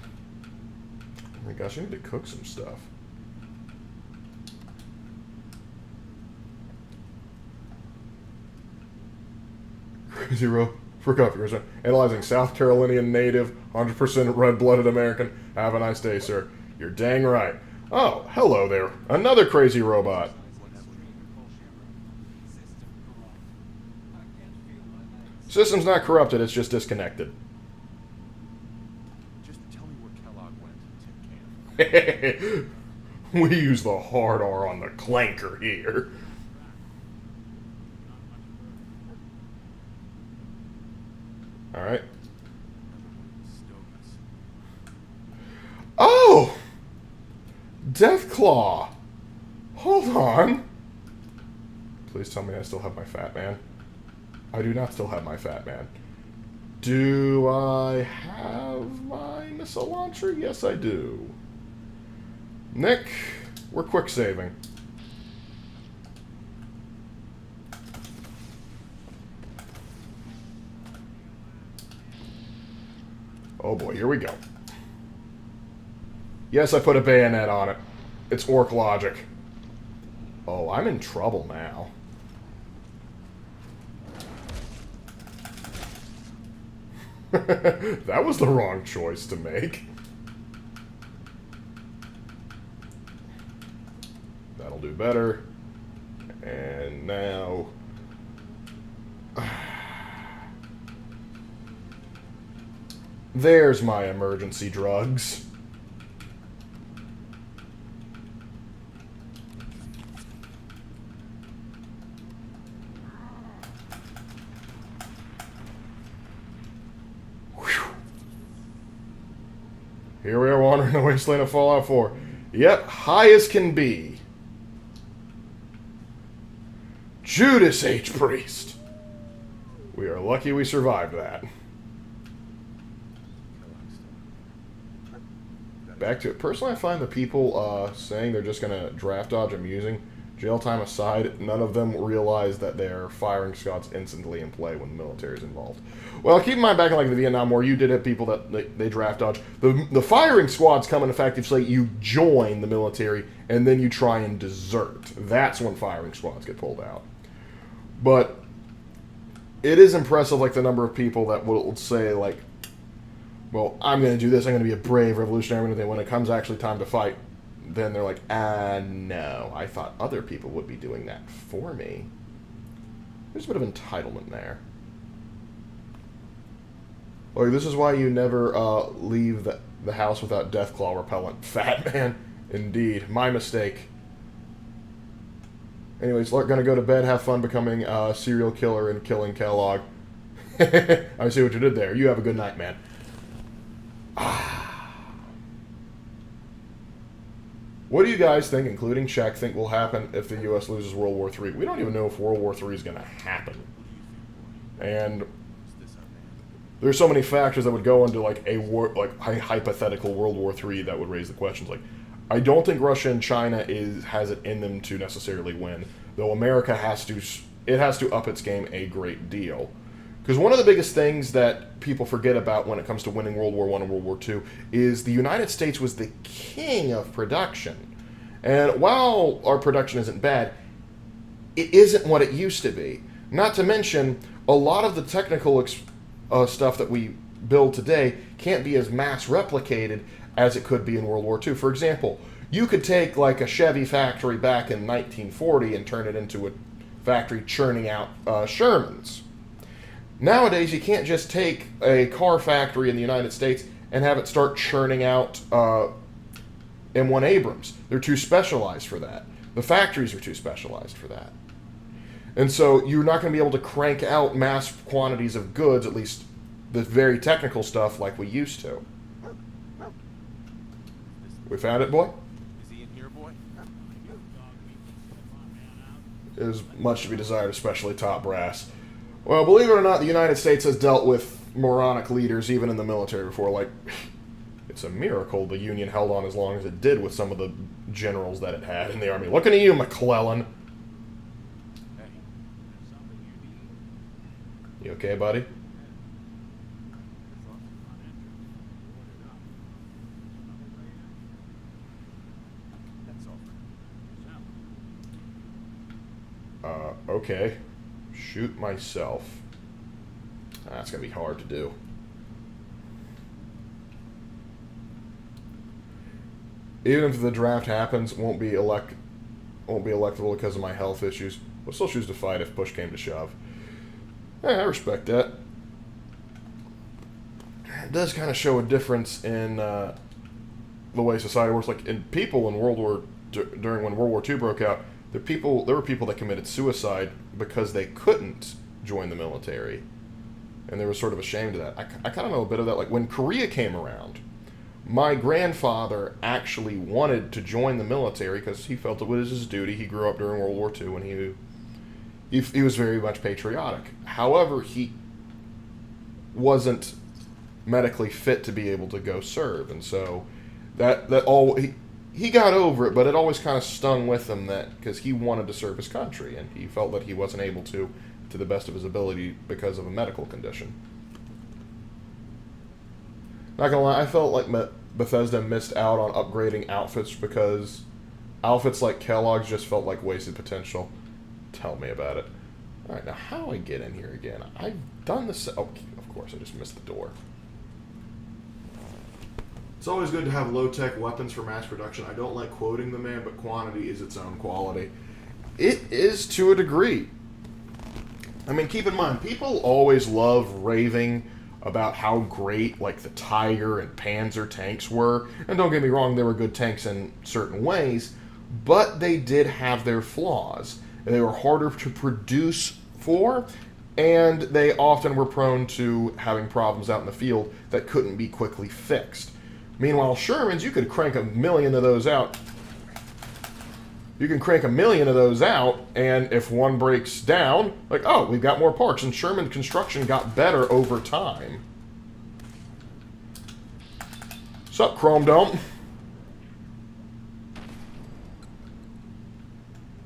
my gosh, I need to cook some stuff. Crazy Row for coffee. Analyzing South Carolinian native, 100% red-blooded American. Have a nice day, sir. You're dang right. Oh, hello there. Another crazy robot. System's not corrupted, it's just disconnected. Just tell me where Kellogg went, Tin Can. We use the hard R on the clanker here. Alright. Oh! Deathclaw! Hold on. Please tell me I still have my fat man. I do not still have my fat man. Do I have my missile launcher? Yes, I do. Nick, we're quick saving. Oh boy, here we go. Yes, I put a bayonet on it. It's orc logic. Oh, I'm in trouble now. That was the wrong choice to make. That'll do better. And now... There's my emergency drugs. Here we are wandering the wasteland of Fallout 4. Yep, high as can be. Judas H. Priest. We are lucky we survived that. Back to it. Personally, I find the people saying they're just going to draft dodge amusing. Jail time aside, none of them realize that they're firing shots instantly in play when the military is involved. Well, keep in mind, back in like the Vietnam War, you did have people that they draft dodge. The firing squads come in effect if, say, you join the military and then you try and desert. That's when firing squads get pulled out. But it is impressive, like, the number of people that will say, like, well, I'm going to do this, I'm going to be a brave revolutionary, and then when it comes actually time to fight, then they're like, no, I thought other people would be doing that for me. There's a bit of entitlement there. Like, this is why you never leave the house without Deathclaw repellent. Fat man. Indeed. My mistake. Anyways, Lark gonna go to bed, have fun becoming a serial killer and killing Kellogg. I see what you did there. You have a good night, man. What do you guys think, including Czech, think will happen if the U.S. loses World War III? We don't even know if World War III is going to happen. And there's so many factors that would go into like a hypothetical World War III that would raise the questions. Like, I don't think Russia and China has it in them to necessarily win, though America has to up its game a great deal. Because one of the biggest things that people forget about when it comes to winning World War I and World War II is the United States was the king of production. And while our production isn't bad, it isn't what it used to be. Not to mention, a lot of the technical stuff that we build today can't be as mass replicated as it could be in World War II. For example, you could take like a Chevy factory back in 1940 and turn it into a factory churning out Shermans. Nowadays, you can't just take a car factory in the United States and have it start churning out M1 Abrams. They're too specialized for that. The factories are too specialized for that. And so you're not going to be able to crank out mass quantities of goods, at least the very technical stuff, like we used to. We found it, boy? Is he in here, boy? Is much to be desired, especially top brass. Well, believe it or not, the United States has dealt with moronic leaders even in the military before. Like, it's a miracle the Union held on as long as it did with some of the generals that it had in the Army. Looking at you, McClellan. Hey. You okay, buddy? That's all. Okay. Shoot myself. That's gonna be hard to do. Even if the draft happens, won't be electable because of my health issues. We'll still choose to fight if push came to shove. Yeah, I respect that. It does kind of show a difference in the way society works. Like in people in during when World War II broke out, there were people that committed suicide because they couldn't join the military, and they were sort of ashamed of that. I kind of know a bit of that. Like when Korea came around, my grandfather actually wanted to join the military because he felt it was his duty. He grew up during World War II, and he was very much patriotic. However, he wasn't medically fit to be able to go serve, and so he got over it, but it always kind of stung with him that because he wanted to serve his country, and he felt that he wasn't able to the best of his ability because of a medical condition. Not gonna lie, I felt like Bethesda missed out on upgrading outfits because outfits like Kellogg's just felt like wasted potential. Tell me about it. Alright, now how do I get in here again? I've done this. Oh, of course, I just missed the door. It's always good to have low-tech weapons for mass production. I don't like quoting the man, but quantity is its own quality. It is to a degree. I mean, keep in mind, people always love raving about how great, like, the Tiger and Panzer tanks were. And don't get me wrong, they were good tanks in certain ways, but they did have their flaws. They were harder to produce for, and they often were prone to having problems out in the field that couldn't be quickly fixed. Meanwhile, Shermans, you could crank 1,000,000 of those out. You can crank 1,000,000 of those out, and if one breaks down, like, oh, we've got more parts. And Sherman construction got better over time. Sup, Chrome Dome?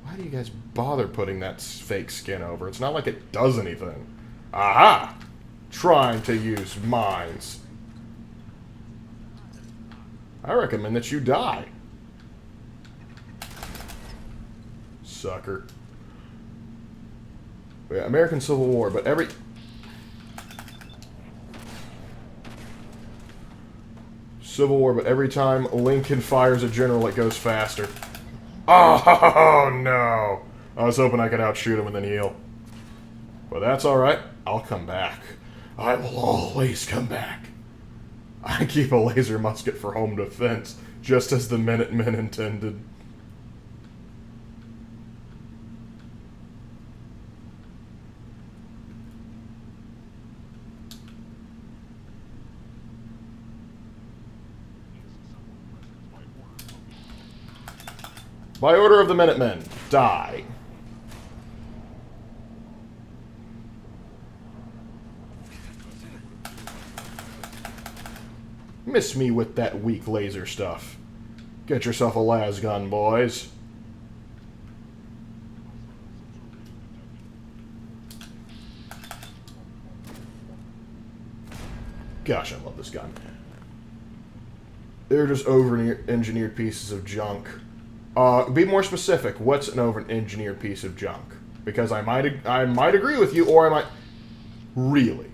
Why do you guys bother putting that fake skin over? It's not like it does anything. Aha! Trying to use mines. I recommend that you die. Sucker. Yeah, American Civil War, but every... Civil War, but every time Lincoln fires a general, it goes faster. Oh, no! I was hoping I could outshoot him and then heal. But that's alright. I'll come back. I will always come back. I keep a laser musket for home defense, just as the Minutemen intended. By order of the Minutemen, die. Miss me with that weak laser stuff. Get yourself a las gun, boys. Gosh, I love this gun. They're just over-engineered pieces of junk. Be more specific. What's an over-engineered piece of junk? Because I might agree with you, or I might... Really?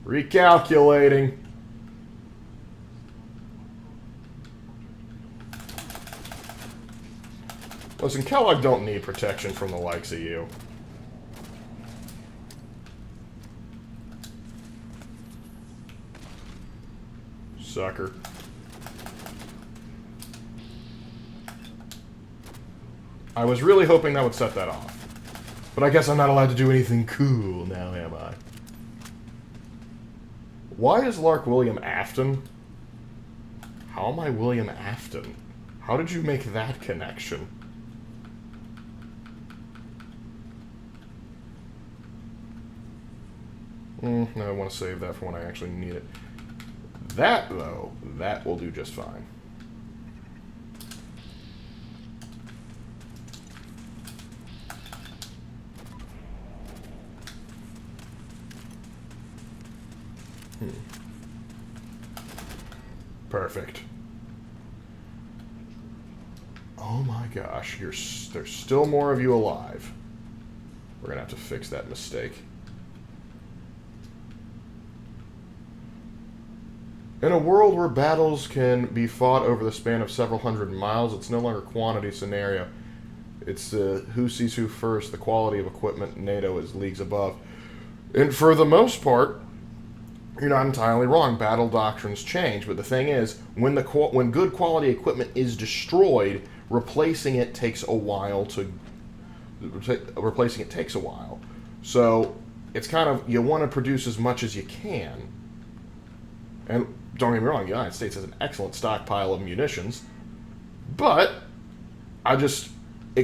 Recalculating. Listen, Kellogg don't need protection from the likes of you. Sucker. I was really hoping that would set that off. But I guess I'm not allowed to do anything cool now, am I? Why is Lark William Afton? How am I William Afton? How did you make that connection? No, I want to save that for when I actually need it. That, though, that will do just fine. Perfect. Oh my gosh, there's still more of you alive. We're gonna have to fix that mistake. In a world where battles can be fought over the span of several hundred miles, it's no longer a quantity scenario. It's who sees who first. The quality of equipment NATO is leagues above. And for the most part, you're not entirely wrong. Battle doctrines change, but the thing is, when good quality equipment is destroyed, replacing it takes a while. So it's kind of, you want to produce as much as you can. And don't get me wrong, the United States has an excellent stockpile of munitions, but I'm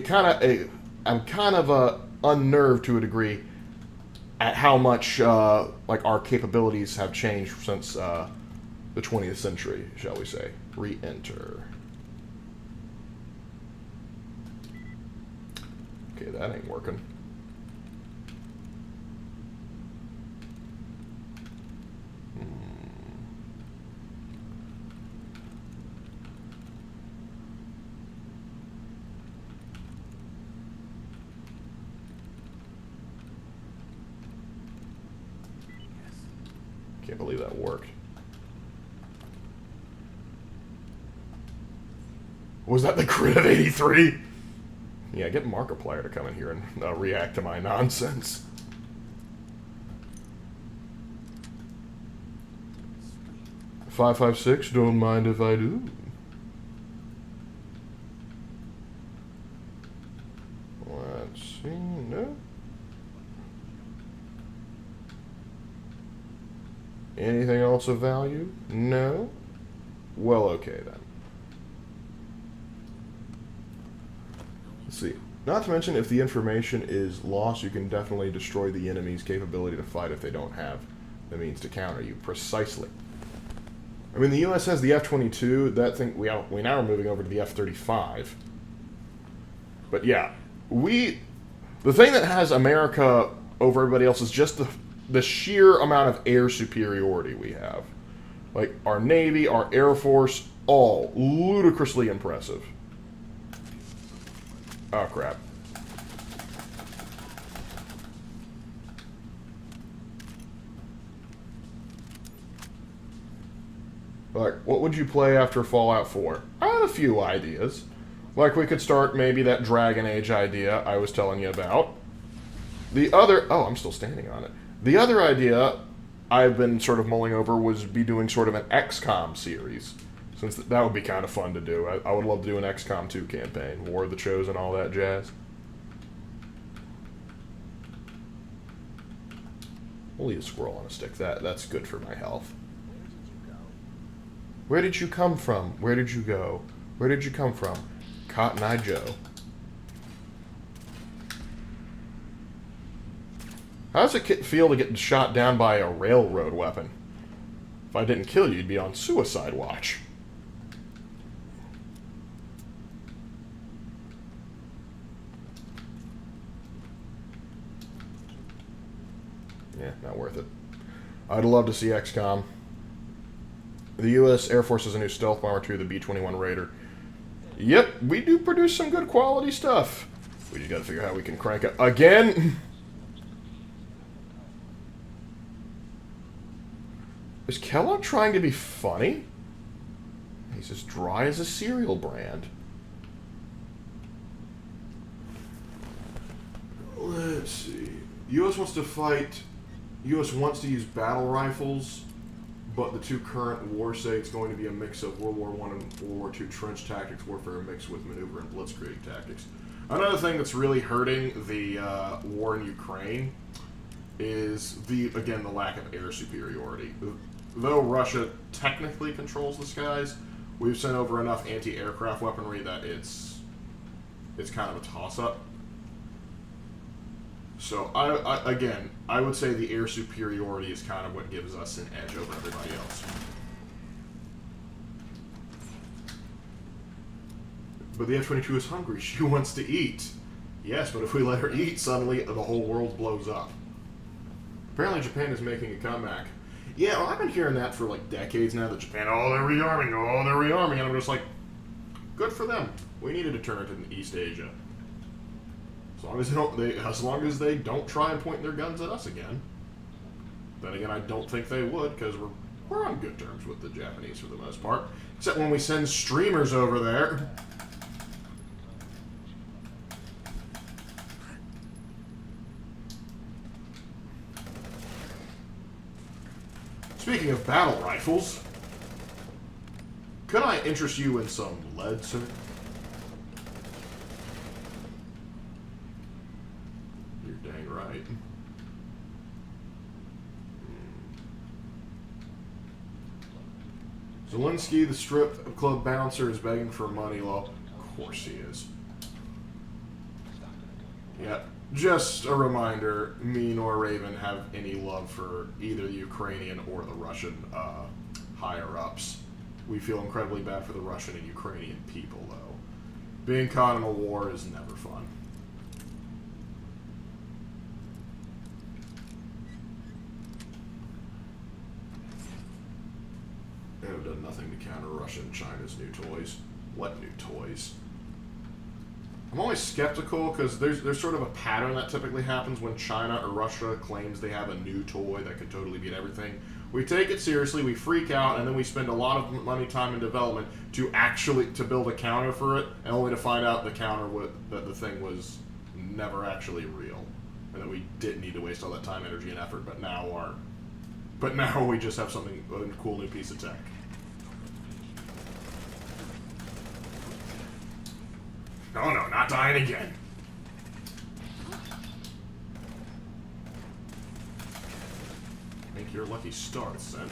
kind of unnerved to a degree at how much like our capabilities have changed since the 20th century, shall we say. Re-enter. Okay, that ain't working. Can't believe that worked. Was that the crit of 83? Yeah, get Markiplier to come in here and react to my nonsense. Five, 556, don't mind if I do. Let's see, no. Anything else of value? No? Well, okay then. Let's see. Not to mention, if the information is lost, you can definitely destroy the enemy's capability to fight if they don't have the means to counter you. Precisely. I mean, the U.S. has the F-22. That thing, we now are moving over to the F-35. But yeah, the thing that has America over everybody else is just the sheer amount of air superiority we have. Like, our Navy, our Air Force, all ludicrously impressive. Oh, crap. Like, what would you play after Fallout 4? I had a few ideas. Like, we could start maybe that Dragon Age idea I was telling you about. The other... Oh, I'm still standing on it. The other idea I've been sort of mulling over was be doing sort of an XCOM series. Since that would be kind of fun to do. I would love to do an XCOM 2 campaign. War of the Chosen, all that jazz. We'll eat a squirrel on a stick. That's good for my health. Where did you come from? Where did you go? Where did you come from? Cotton Eye Joe. How does it feel to get shot down by a railroad weapon? If I didn't kill you, you'd be on suicide watch. Yeah, not worth it. I'd love to see XCOM. The U.S. Air Force has a new stealth bomber too, the B-21 Raider. Yep, we do produce some good quality stuff. We just gotta figure out how we can crank it again. Is Kellogg trying to be funny? He's as dry as a cereal brand. Let's see. U.S. wants to fight. U.S. wants to use battle rifles, but the two current wars say it's going to be a mix of World War I and World War II trench tactics warfare mixed with maneuver and blitzkrieg tactics. Another thing that's really hurting the war in Ukraine is the lack of air superiority. Though Russia technically controls the skies, we've sent over enough anti-aircraft weaponry that it's kind of a toss-up. So, I would say the air superiority is kind of what gives us an edge over everybody else. But the F-22 is hungry. She wants to eat. Yes, but if we let her eat, suddenly the whole world blows up. Apparently Japan is making a comeback. Yeah, well, I've been hearing that for like decades now, that Japan, oh, they're rearming, and I'm just like, good for them. We need a deterrent in East Asia. As long as they don't try and point their guns at us again. Then again, I don't think they would, because we're on good terms with the Japanese for the most part. Except when we send streamers over there. Speaking of battle rifles, could I interest you in some lead, sir? You're dang right. Zelensky, the strip club bouncer, is begging for money. Well, of course he is. Yeah, just a reminder, me nor Raven have any love for either the Ukrainian or the Russian higher-ups. We feel incredibly bad for the Russian and Ukrainian people, though. Being caught in a war is never fun. They have done nothing to counter Russia and China's new toys. What new toys? I'm always skeptical because there's sort of a pattern that typically happens when China or Russia claims they have a new toy that could totally beat everything. We take it seriously, we freak out, and then we spend a lot of money, time, and development to build a counter for it, and only to find out that the thing was never actually real, and that we didn't need to waste all that time, energy, and effort. But now we just have a cool new piece of tech. No, not dying again. Make your lucky start, son.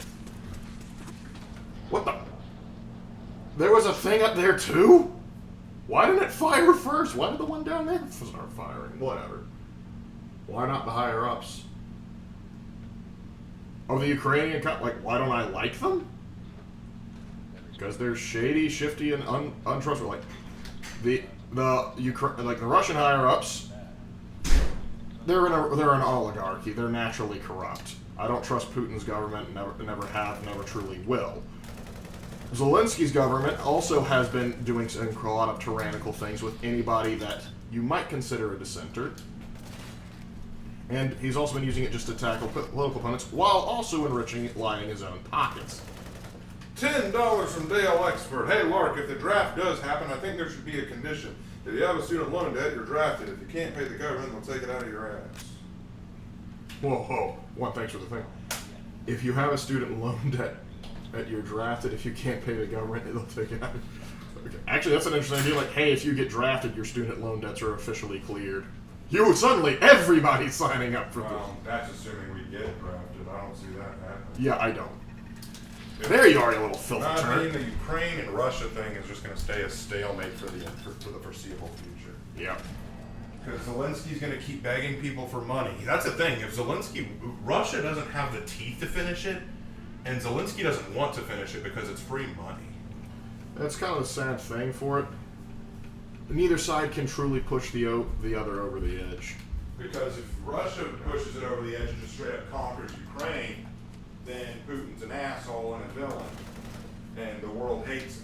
What the? There was a thing up there too? Why didn't it fire first? Why did the one down there start firing? Whatever. Why not the higher ups? Oh, the Ukrainian why don't I like them? Because they're shady, shifty, and untrustworthy. The Russian higher ups, they're an oligarchy. They're naturally corrupt. I don't trust Putin's government. Never have. Never truly will. Zelensky's government also has been doing a lot of tyrannical things with anybody that you might consider a dissenter. And he's also been using it just to tackle political opponents while also lining his own pockets. $10 from Dale Expert. Hey, Lark, if the draft does happen, I think there should be a condition. If you have a student loan debt, you're drafted. If you can't pay the government, they'll take it out of your ass. Whoa. One, thanks for the thing. If you have a student loan debt that you're drafted, if you can't pay the government, they'll take it out. Okay. Actually, that's an interesting idea. Like, hey, if you get drafted, your student loan debts are officially cleared. Everybody's signing up for this. That's assuming we get drafted. I don't see that happening. Yeah, I don't. There you are, you little filthy turd. I mean, the Ukraine and Russia thing is just going to stay a stalemate for the foreseeable future. Yeah. Because Zelensky's going to keep begging people for money. That's the thing. If Russia doesn't have the teeth to finish it, and Zelensky doesn't want to finish it because it's free money. That's kind of the sad thing for it. Neither side can truly push the other over the edge. Because if Russia pushes it over the edge and just straight up conquers Ukraine, then Putin's an asshole and a villain, and the world hates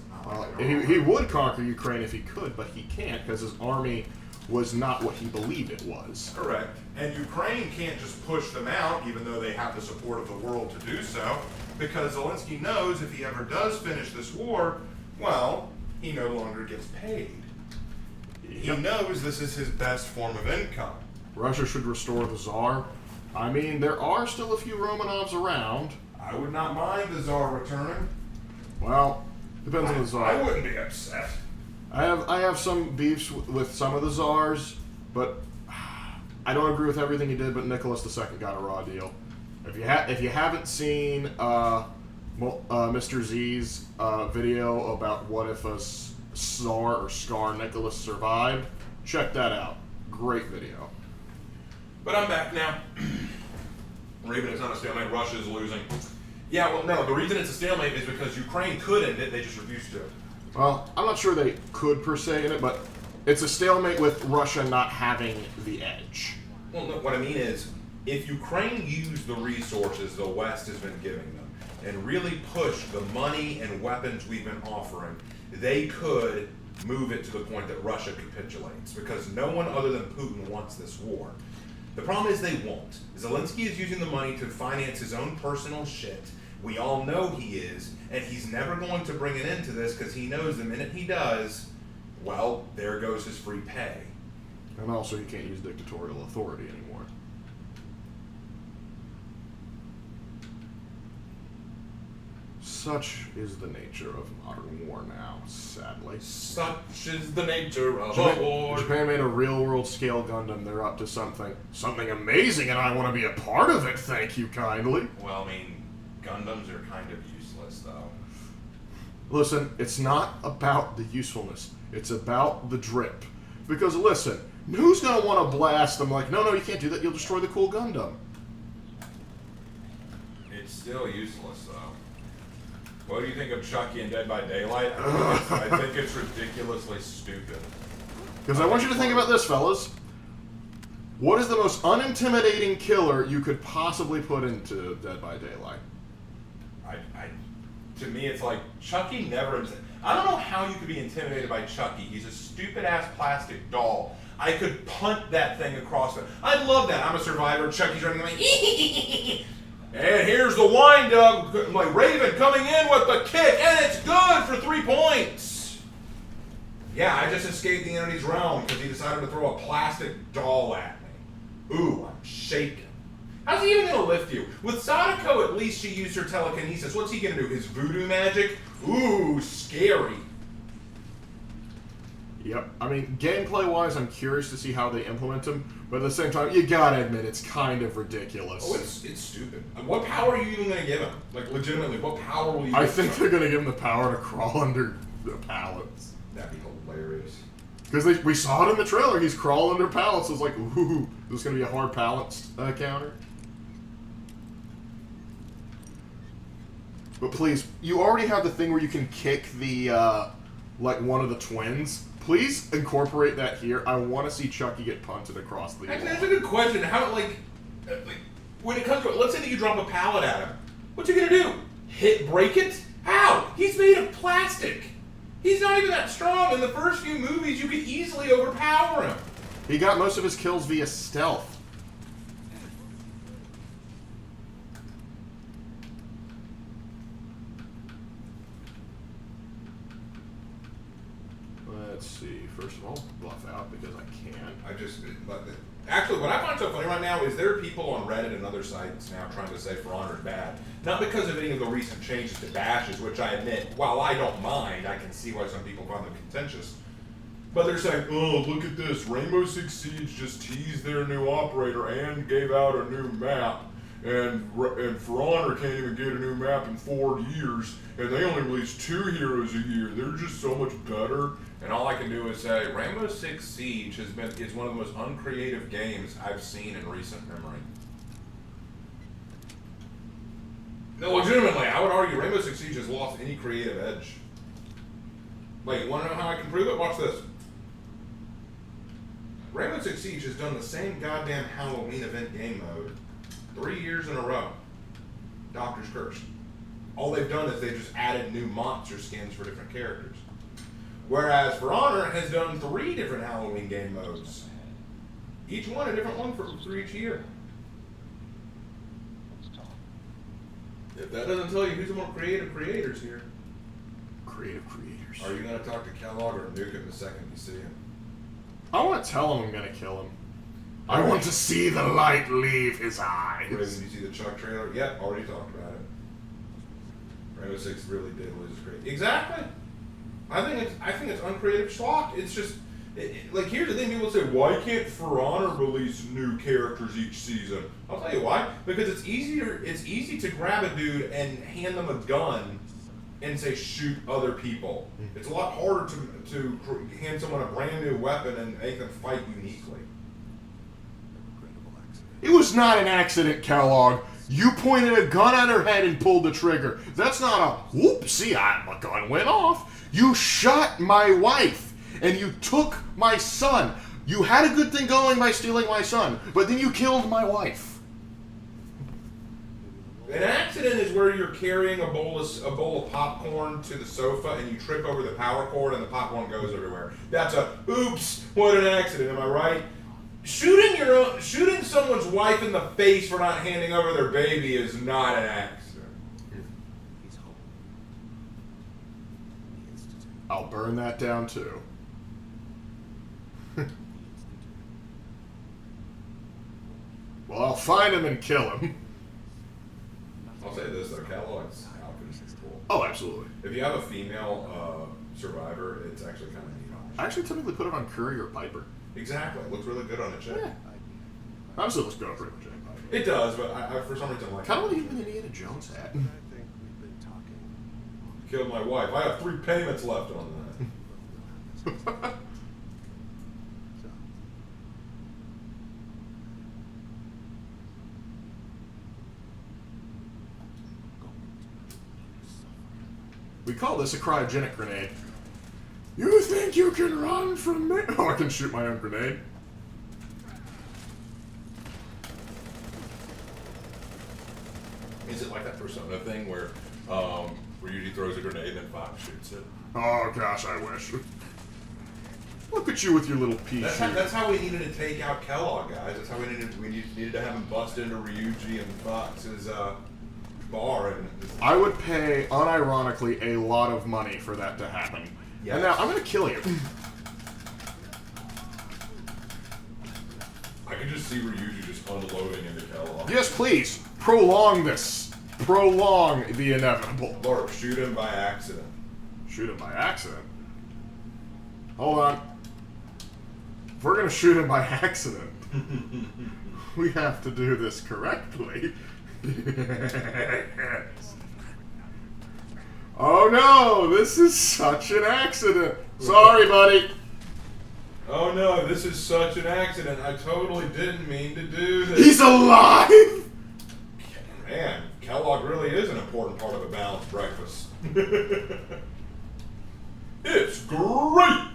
him. He would conquer Ukraine if he could, but he can't because his army was not what he believed it was. Correct. And Ukraine can't just push them out, even though they have the support of the world to do so, because Zelensky knows if he ever does finish this war, well, he no longer gets paid. He knows this is his best form of income. Russia should restore the Tsar. I mean, there are still a few Romanovs around. I would not mind the Tsar returning. Well, depends on the Tsar. I wouldn't be upset. I have some beefs with some of the Tsars, but I don't agree with everything he did. But Nicholas II got a raw deal. If you haven't seen Mr. Z's video about what if a Tsar or Scar Nicholas survived, check that out. Great video. But I'm back now. Raven, it's not a stalemate. Russia's losing. Yeah, well, no, the reason it's a stalemate is because Ukraine could end it, they just refused to. Well, I'm not sure they could per se in it, but it's a stalemate with Russia not having the edge. Well, no, what I mean is, if Ukraine used the resources the West has been giving them and really pushed the money and weapons we've been offering, they could move it to the point that Russia capitulates, because no one other than Putin wants this war. The problem is they won't. Zelensky is using the money to finance his own personal shit. We all know he is, and he's never going to bring an end to this because he knows the minute he does, well, there goes his free pay. And also he can't use dictatorial authority anymore. Such is the nature of modern war now, sadly. Such is the nature of war. Japan made a real-world scale Gundam. They're up to something amazing, and I want to be a part of it, thank you kindly. Well, I mean, Gundams are kind of useless, though. Listen, it's not about the usefulness. It's about the drip. Because listen, who's going to want to blast them like, no, you can't do that. You'll destroy the cool Gundam. It's still useless, though. What do you think of Chucky and Dead by Daylight? I think it's ridiculously stupid. Because I want you to think about this, fellas. What is the most unintimidating killer you could possibly put into Dead by Daylight? To me, it's like Chucky never. I don't know how you could be intimidated by Chucky. He's a stupid ass plastic doll. I could punt that thing across it. I love that. I'm a survivor. Chucky's running like, and here's the wind up. Like Raven coming in with the kick, and it's good for 3 points. Yeah, I just escaped the enemy's realm because he decided to throw a plastic doll at me. Ooh, I'm shaking. How's he even going to lift you? With Sadako, at least she used her telekinesis. What's he going to do? His voodoo magic? Ooh, scary. Yep. I mean, gameplay-wise, I'm curious to see how they implement him. But at the same time, you gotta admit, it's kind of ridiculous. Oh, it's stupid. What power are you even going to give him? Like, legitimately, what power will you I think they're going to give him the power to crawl under the pallets. That'd be hilarious. Because we saw it in the trailer. He's crawling under pallets. It's like, ooh, this is going to be a hard pallet counter. But please, you already have the thing where you can kick the, like, one of the twins. Please incorporate that here. I want to see Chucky get punted across the Actually, that's a good question. How, like, when it comes to, let's say that you drop a pallet at him. What's he going to do? Break it? How? He's made of plastic. He's not even that strong. In the first few movies, you could easily overpower him. He got most of his kills via stealth. Let's see. First of all, bluff out because I can. Actually, what I find so funny right now is there are people on Reddit and other sites now trying to say For Honor is bad. Not because of any of the recent changes to bashes, which I admit, while I don't mind, I can see why some people find them contentious. But they're saying, oh, look at this. Rainbow Six Siege just teased their new operator and gave out a new map. And For Honor can't even get a new map in 4 years. And they only release 2 heroes a year. They're just so much better. And all I can do is say, Rainbow Six Siege is one of the most uncreative games I've seen in recent memory. No, legitimately, I would argue Rainbow Six Siege has lost any creative edge. Like, you want to know how I can prove it? Watch this. Rainbow Six Siege has done the same goddamn Halloween event game mode 3 years in a row. Doctor's Curse. All they've done is they've just added new monster skins for different characters. Whereas For Honor has done 3 different Halloween game modes. Each one a different one for each year. If that doesn't tell you who's the more creative creators here. Creative creators. Are you going to talk to Kellogg or nuke him the second you see him? I want to tell him I'm going to kill him. I want to see the light leave his eyes. Did you see the Chuck trailer? Yep, already talked about it. Rainbow Six really did lose its creative. Exactly. I think it's uncreative schlock. It's just like, here's the thing: people say, why can't For Honor release new characters each season? I'll tell you why. Because it's easy to grab a dude and hand them a gun and say shoot other people. It's a lot harder to hand someone a brand new weapon and make them fight uniquely. It was not an accident, Kellogg. You pointed a gun at her head and pulled the trigger. That's not a whoopsie, my gun went off. You shot my wife, and you took my son. You had a good thing going by stealing my son, but then you killed my wife. An accident is where you're carrying a bowl of popcorn to the sofa and you trip over the power cord and the popcorn goes everywhere. That's a oops, what an accident, am I right? Shooting someone's wife in the face for not handing over their baby is not an accident. I'll burn that down too. Well, I'll find him and kill him. I'll say this though, Kellogg's outfit is cool. Oh, absolutely. If you have a female survivor, it's actually kind of neat. I actually typically put it on Curry or Piper. Exactly. It looks really good on a chick. Yeah. Honestly, it looks good on pretty much anybody. It does, but I for some reason like kind of want to give him an Indiana Jones hat. killed my wife. I have 3 payments left on that. We call this a cryogenic grenade. You think you can run from me? Oh, I can shoot my own grenade. Is it like that Persona thing where Ryuji throws a grenade and then Fox shoots it? Oh gosh, I wish. Look at you with your little pea shooter. That's how we needed to take out Kellogg, guys. That's how we needed to have him bust into Ryuji and Fox's bar. And I would pay, unironically, a lot of money for that to happen. Yes. And now, I'm gonna kill you. I can just see Ryuji just unloading into Kellogg. Yes, please. Prolong this. Prolong the inevitable. Lark, shoot him by accident. Shoot him by accident? Hold on. If we're gonna shoot him by accident, we have to do this correctly. Oh no, this is such an accident. Sorry, buddy. Oh no, this is such an accident. I totally didn't mean to do this. He's alive! Man, Kellogg really is an important part of a balanced breakfast. It's great!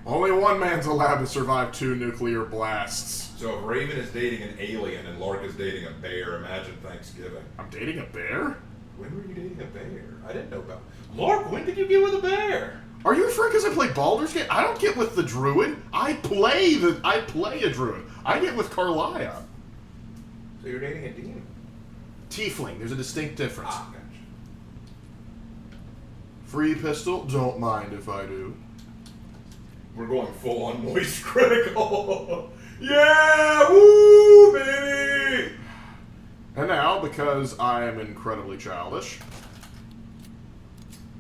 Only one man's allowed to survive 2 nuclear blasts. So if Raven is dating an alien and Lark is dating a bear, imagine Thanksgiving. I'm dating a bear? When were you dating a bear? I didn't know about... Lark, when did you get with a bear? Are you afraid because I play Baldur's Gate? I don't get with the druid. I play a druid. I get with Carlia. So you're dating a demon? Tiefling. There's a distinct difference. Ah, gotcha. Free pistol. Don't mind if I do. We're going full on moist critical. Yeah, woo, baby. And now, because I am incredibly childish.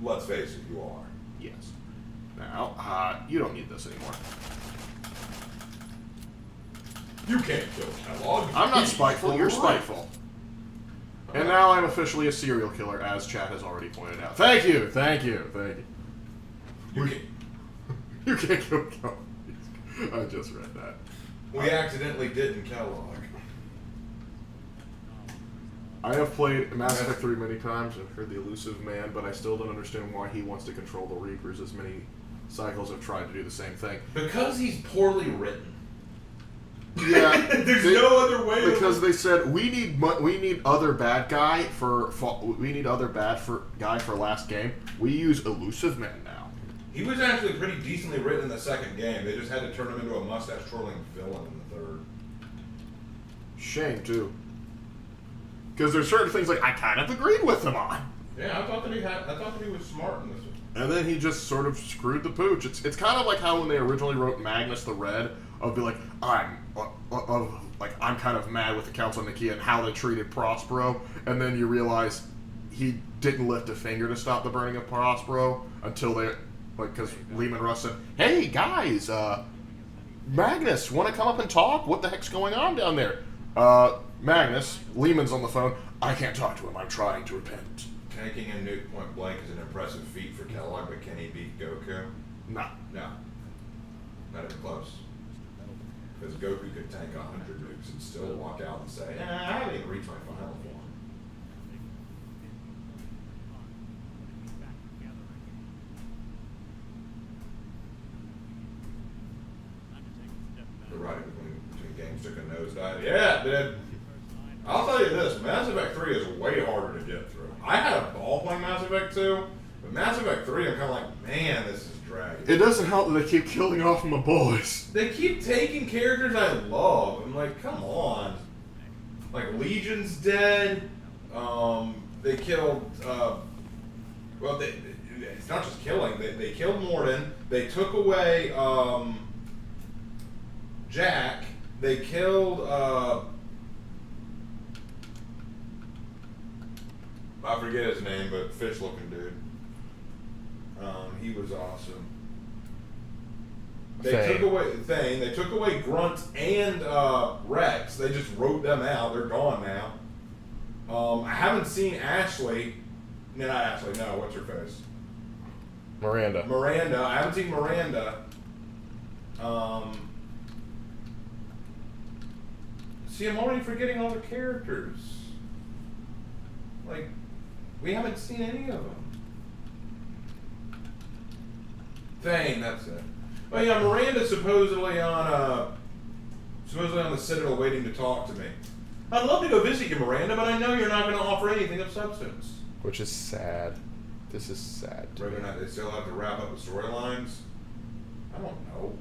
Let's face it, you are. Yes. Now, you don't need this anymore. You can't kill Kellogg. I'm not spiteful, you're spiteful. And now I'm officially a serial killer, as chat has already pointed out. Thank you, thank you, thank you. You can't kill Kellogg. I just read that. We accidentally didn't Kellogg. I have played Mass Effect 3 many times and heard the elusive man, but I still don't understand why he wants to control the Reapers as many cycles have tried to do the same thing. Because he's poorly written. Yeah, there's no other way. Because they said we need other bad guy for guy for last game. We use elusive man now. He was actually pretty decently written in the second game. They just had to turn him into a mustache twirling villain in the third. Shame too. Because there's certain things like I kind of agreed with him on. Yeah, I thought that he was smart in this one. And then he just sort of screwed the pooch. It's kind of like how when they originally wrote Magnus the Red, of be like I'm kind of mad with the Council of Nicaea and how they treated Prospero, and then you realize he didn't lift a finger to stop the burning of Prospero until they because Lehman Russ said, "Hey guys, Magnus, want to come up and talk? What the heck's going on down there?" Magnus, Lehman's on the phone. I can't talk to him. I'm trying to repent. Tanking a nuke point blank is an impressive feat for Kellogg, but can he beat Goku? No. No. Not even close. Because Goku could tank 100 nukes and still walk out and say, I haven't even reached my final form. The writing between games took a nosedive. Yeah, it did. I'll tell you this, Mass Effect 3 is way harder to get through. I had a ball playing Mass Effect 2, but Mass Effect 3 I'm kind of like, man, this is dragging. It doesn't help that they keep killing off my boys. They keep taking characters I love. I'm like, come on. Like, Legion's dead. They killed, it's not just killing. They killed Morden. They took away Jack. They killed, I forget his name, but fish-looking dude. He was awesome. They took away Thane. They took away Grunt and Rex. They just wrote them out. They're gone now. I haven't seen Ashley. No, actually, no. What's her face? Miranda. Miranda. I haven't seen Miranda. See, I'm already forgetting all the characters. Like, we haven't seen any of them. Thane, that's it. Oh yeah, Miranda's supposedly on the Citadel waiting to talk to me. I'd love to go visit you, Miranda, but I know you're not going to offer anything of substance. Which is sad. This is sad. Whether or not they still have to wrap up the storylines, I don't know.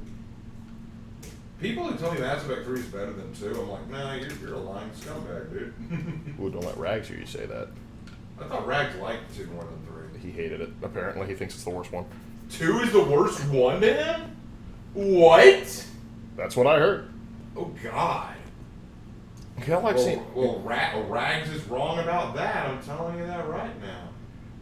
People who tell me Mass Effect 3 is better than 2, I'm like, nah, you're a lying scumbag, dude. Ooh, don't let Rags hear you say that. I thought Rags liked 2 more than 3. He hated it. Apparently, he thinks it's the worst one. 2 is the worst one to him? What? That's what I heard. Oh, God. Well, Rags is wrong about that. I'm telling you that right now.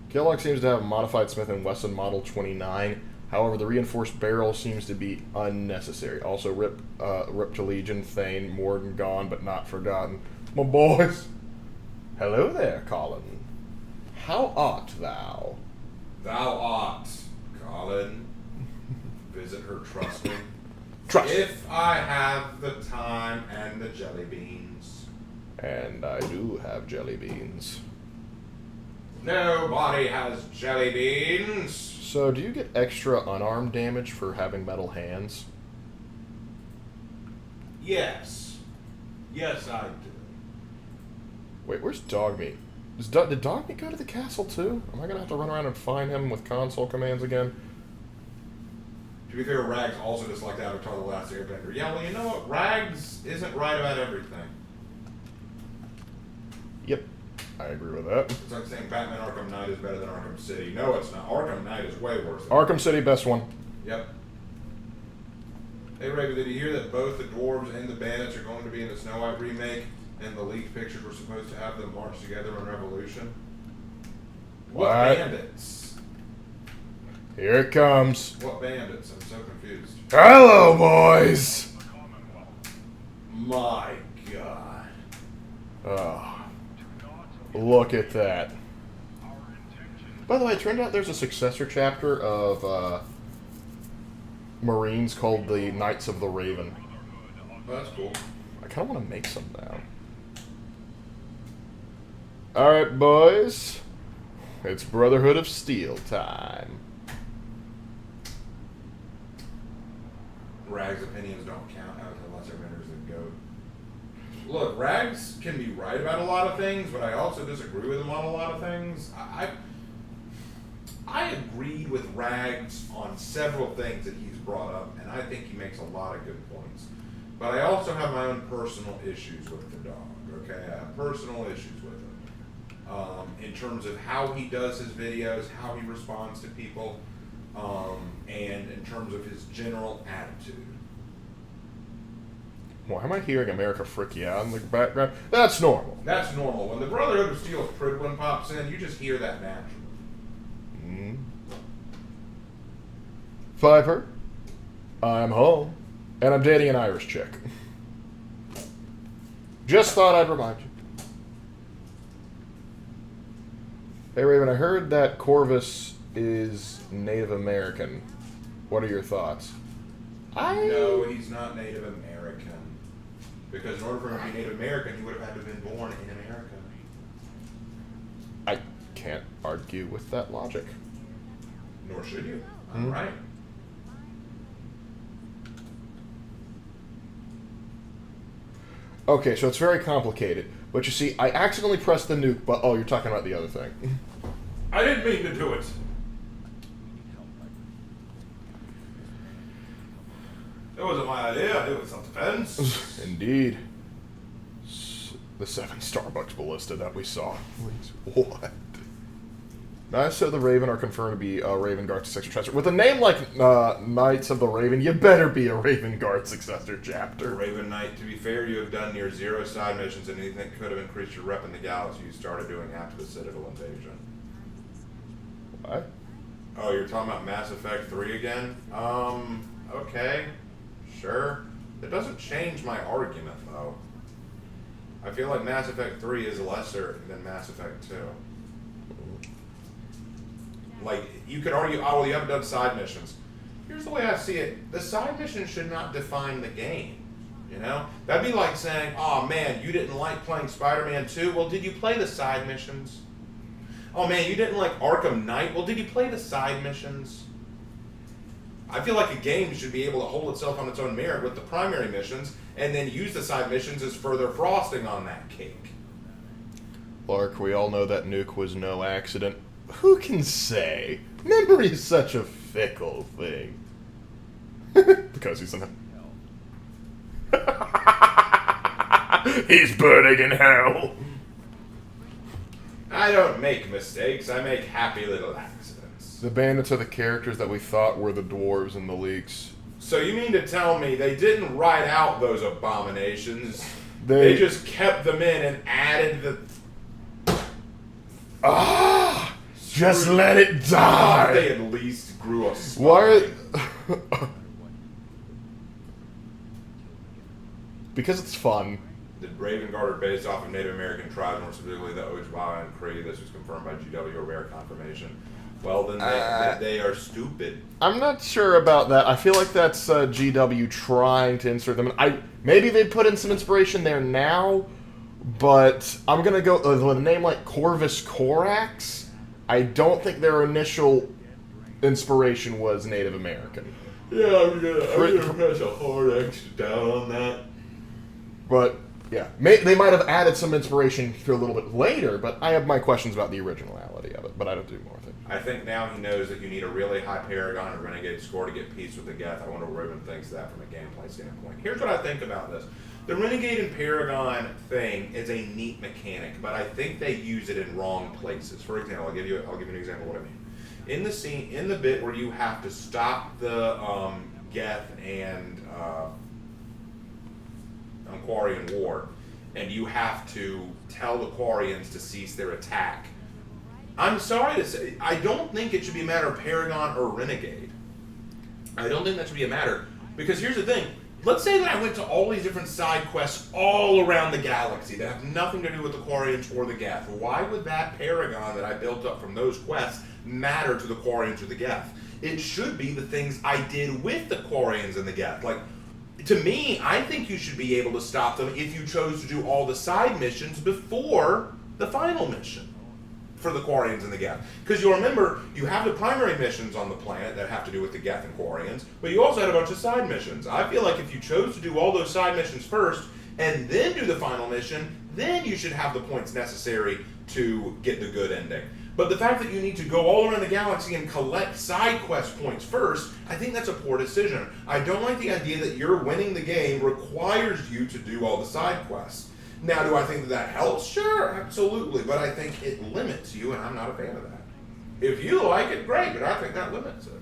Kellogg seems to have a modified Smith & Wesson Model 29. However, the reinforced barrel seems to be unnecessary. Also, rip to Legion, Thane, Morgan gone but not forgotten. My boys. Hello there, Colin. How art thou? Thou art, Colin. Visit her trusting. Trust. If I have the time and the jelly beans. And I do have jelly beans. Nobody has jelly beans. So, do you get extra unarmed damage for having metal hands? Yes. Yes, I do. Wait, where's Dogmeat? Did Dogmeat go to the castle too? Am I going to have to run around and find him with console commands again? To be fair, Rags also disliked Avatar The Last Airbender. Yeah, well, you know what? Rags isn't right about everything. Yep, I agree with that. It's like saying Batman Arkham Knight is better than Arkham City. No, it's not. Arkham Knight is way worse than Arkham City, best one. Yep. Hey, Raven, did you hear that both the dwarves and the bandits are going to be in the Snow White remake, and the leaked pictures were supposed to have them march together in Revolution? What bandits? Here it comes. What bandits? I'm so confused. Hello, boys! My God. Oh, look at that. By the way, it turned out there's a successor chapter of Marines called the Knights of the Raven. Oh, that's cool. I kind of want to make some now. Alright, boys. It's Brotherhood of Steel time. Rags' opinions don't count out unless Airbenders the GOAT. Look, Rags can be right about a lot of things, but I also disagree with him on a lot of things. I agreed with Rags on several things that he's brought up, and I think he makes a lot of good points. But I also have my own personal issues with the dog, okay? I have personal issues with him. In terms of how he does his videos, how he responds to people, and in terms of his general attitude. Why am I hearing America Frick Yeah in the background? That's normal. That's normal. When the Brotherhood of Steel Pridwin pops in, you just hear that naturally. Pfeiffer, I'm home, and I'm dating an Irish chick. Just thought I'd remind you. Hey Raven, I heard that Corvus is Native American. What are your thoughts? No, he's not Native American. Because in order for him to be Native American, he would have had to have been born in America. I can't argue with that logic. Nor should you. I'm right. Okay, so it's very complicated. But you see, I accidentally pressed the nuke, but oh, you're talking about the other thing. I didn't mean to do it. It wasn't my idea. It was self-defense. Indeed. The 7 Starbucks ballista that we saw. What? Knights of the Raven are confirmed to be Raven Guard successor chapter. With a name like Knights of the Raven, you better be a Raven Guard successor chapter. Raven Knight, to be fair, you have done near 0 side missions, and anything that could have increased your rep in the galaxy you started doing after the Citadel invasion. What? Oh, you're talking about Mass Effect 3 again? Okay. Sure. It doesn't change my argument, though. I feel like Mass Effect 3 is lesser than Mass Effect 2. Like, you could argue, oh, well, you haven't done side missions. Here's the way I see it. The side missions should not define the game. You know? That'd be like saying, oh, man, you didn't like playing Spider-Man 2? Well, did you play the side missions? Oh, man, you didn't like Arkham Knight? Well, did you play the side missions? I feel like a game should be able to hold itself on its own merit with the primary missions and then use the side missions as further frosting on that cake. Lark, we all know that nuke was no accident. Who can say? Memory is such a fickle thing. Because he's in He's burning in hell. I don't make mistakes. I make happy little accidents. The bandits are the characters that we thought were the dwarves in the leaks. So you mean to tell me they didn't write out those abominations? They just kept them in and added the... Just let it die. They at least grew a spine. Why are... Because it's fun. The Raven Guard are based off of Native American tribes, more specifically the Ojibwa and Cree. This was confirmed by GW, a rare confirmation. Well, then they are stupid. I'm not sure about that. I feel like that's GW trying to insert them. Maybe they put in some inspiration there now, but I'm going to go with a name like Corvus Corax. I don't think their initial inspiration was Native American. Yeah, I'm gonna press a hard X down on that. But, yeah. They might have added some inspiration for a little bit later, but I have my questions about the originality of it, but I don't do more things. I think now he knows that you need a really high Paragon or Renegade score to get peace with the Geth. I wonder what Raven thinks of that from a gameplay standpoint. Here's what I think about this. The Renegade and Paragon thing is a neat mechanic, but I think they use it in wrong places. For example, I'll give you an example of what I mean. In the bit where you have to stop the Geth and Quarian war, and you have to tell the Quarians to cease their attack. I'm sorry to say, I don't think it should be a matter of Paragon or Renegade. I don't think that should be a matter, because here's the thing. Let's say that I went to all these different side quests all around the galaxy that have nothing to do with the Quarians or the Geth. Why would that Paragon that I built up from those quests matter to the Quarians or the Geth? It should be the things I did with the Quarians and the Geth. Like, to me, I think you should be able to stop them if you chose to do all the side missions before the final mission for the Quarians and the Geth. Because you'll remember, you have the primary missions on the planet that have to do with the Geth and Quarians, but you also had a bunch of side missions. I feel like if you chose to do all those side missions first, and then do the final mission, then you should have the points necessary to get the good ending. But the fact that you need to go all around the galaxy and collect side quest points first, I think that's a poor decision. I don't like the idea that you're winning the game requires you to do all the side quests. Now, do I think that helps? Sure, absolutely. But I think it limits you, and I'm not a fan of that. If you like it, great, but I think that limits it.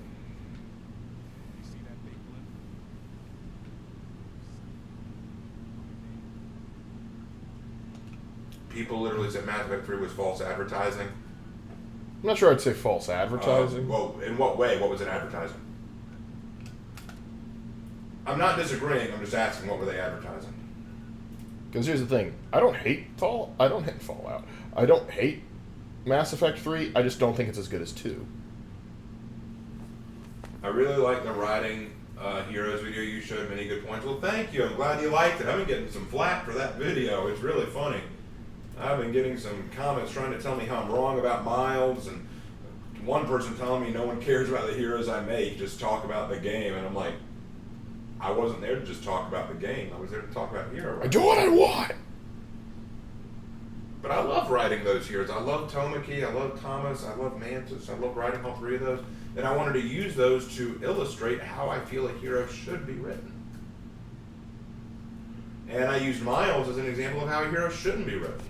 People literally said Mass Effect 3 was false advertising. I'm not sure I'd say false advertising. Well, in what way? What was it advertising? I'm not disagreeing. I'm just asking, what were they advertising? Because here's the thing. I don't hate Fallout. I don't hate Mass Effect 3. I just don't think it's as good as 2. I really like the Riding Heroes video you showed. Many good points. Well, thank you. I'm glad you liked it. I've been getting some flack for that video. It's really funny. I've been getting some comments trying to tell me how I'm wrong about Miles, and one person telling me no one cares about the heroes I make, just talk about the game. And I'm like, I wasn't there to just talk about the game. I was there to talk about hero. I do what I want. But I love writing those heroes. I love Tomaki, I love Thomas, I love Mantis, I love writing all three of those. And I wanted to use those to illustrate how I feel a hero should be written. And I used Miles as an example of how a hero shouldn't be written.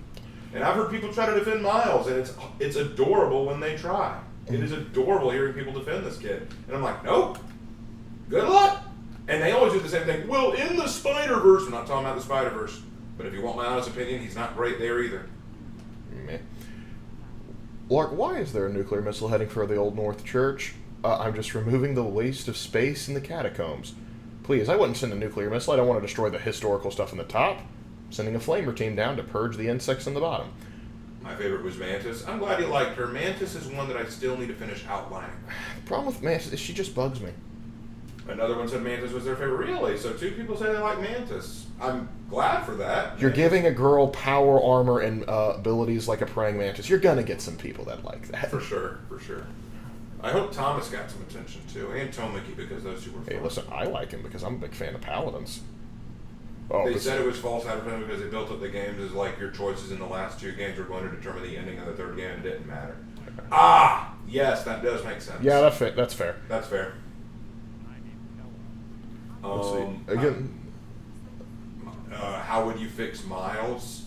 And I've heard people try to defend Miles, and it's adorable when they try. It is adorable hearing people defend this kid. And I'm like, nope, good luck. And they always do the same thing. Well, in the Spider-Verse, I'm not talking about the Spider-Verse, but if you want my honest opinion, he's not great there either. Meh. Lark, why is there a nuclear missile heading for the Old North Church? I'm just removing the waste of space in the catacombs. Please, I wouldn't send a nuclear missile. I don't want to destroy the historical stuff in the top. I'm sending a flamer team down to purge the insects in the bottom. My favorite was Mantis. I'm glad you liked her. Mantis is one that I still need to finish outlining. The problem with Mantis is she just bugs me. Another one said Mantis was their favorite. Really? So 2 people say they like Mantis. I'm glad for that. You're giving a girl power armor and abilities like a praying mantis. You're gonna get some people that like that. For sure, for sure. I hope Thomas got some attention too, and Tomiki, because those 2 were fun. Hey, listen, I like him because I'm a big fan of paladins. Oh, They said it was false advertising because they built up the games as like your choices in the last 2 games were going to determine the ending of the 3rd game. It didn't matter. Ah, yes, that does make sense. yeah, that's fair. That's fair. That's fair. Let's see. Again, how would you fix Miles?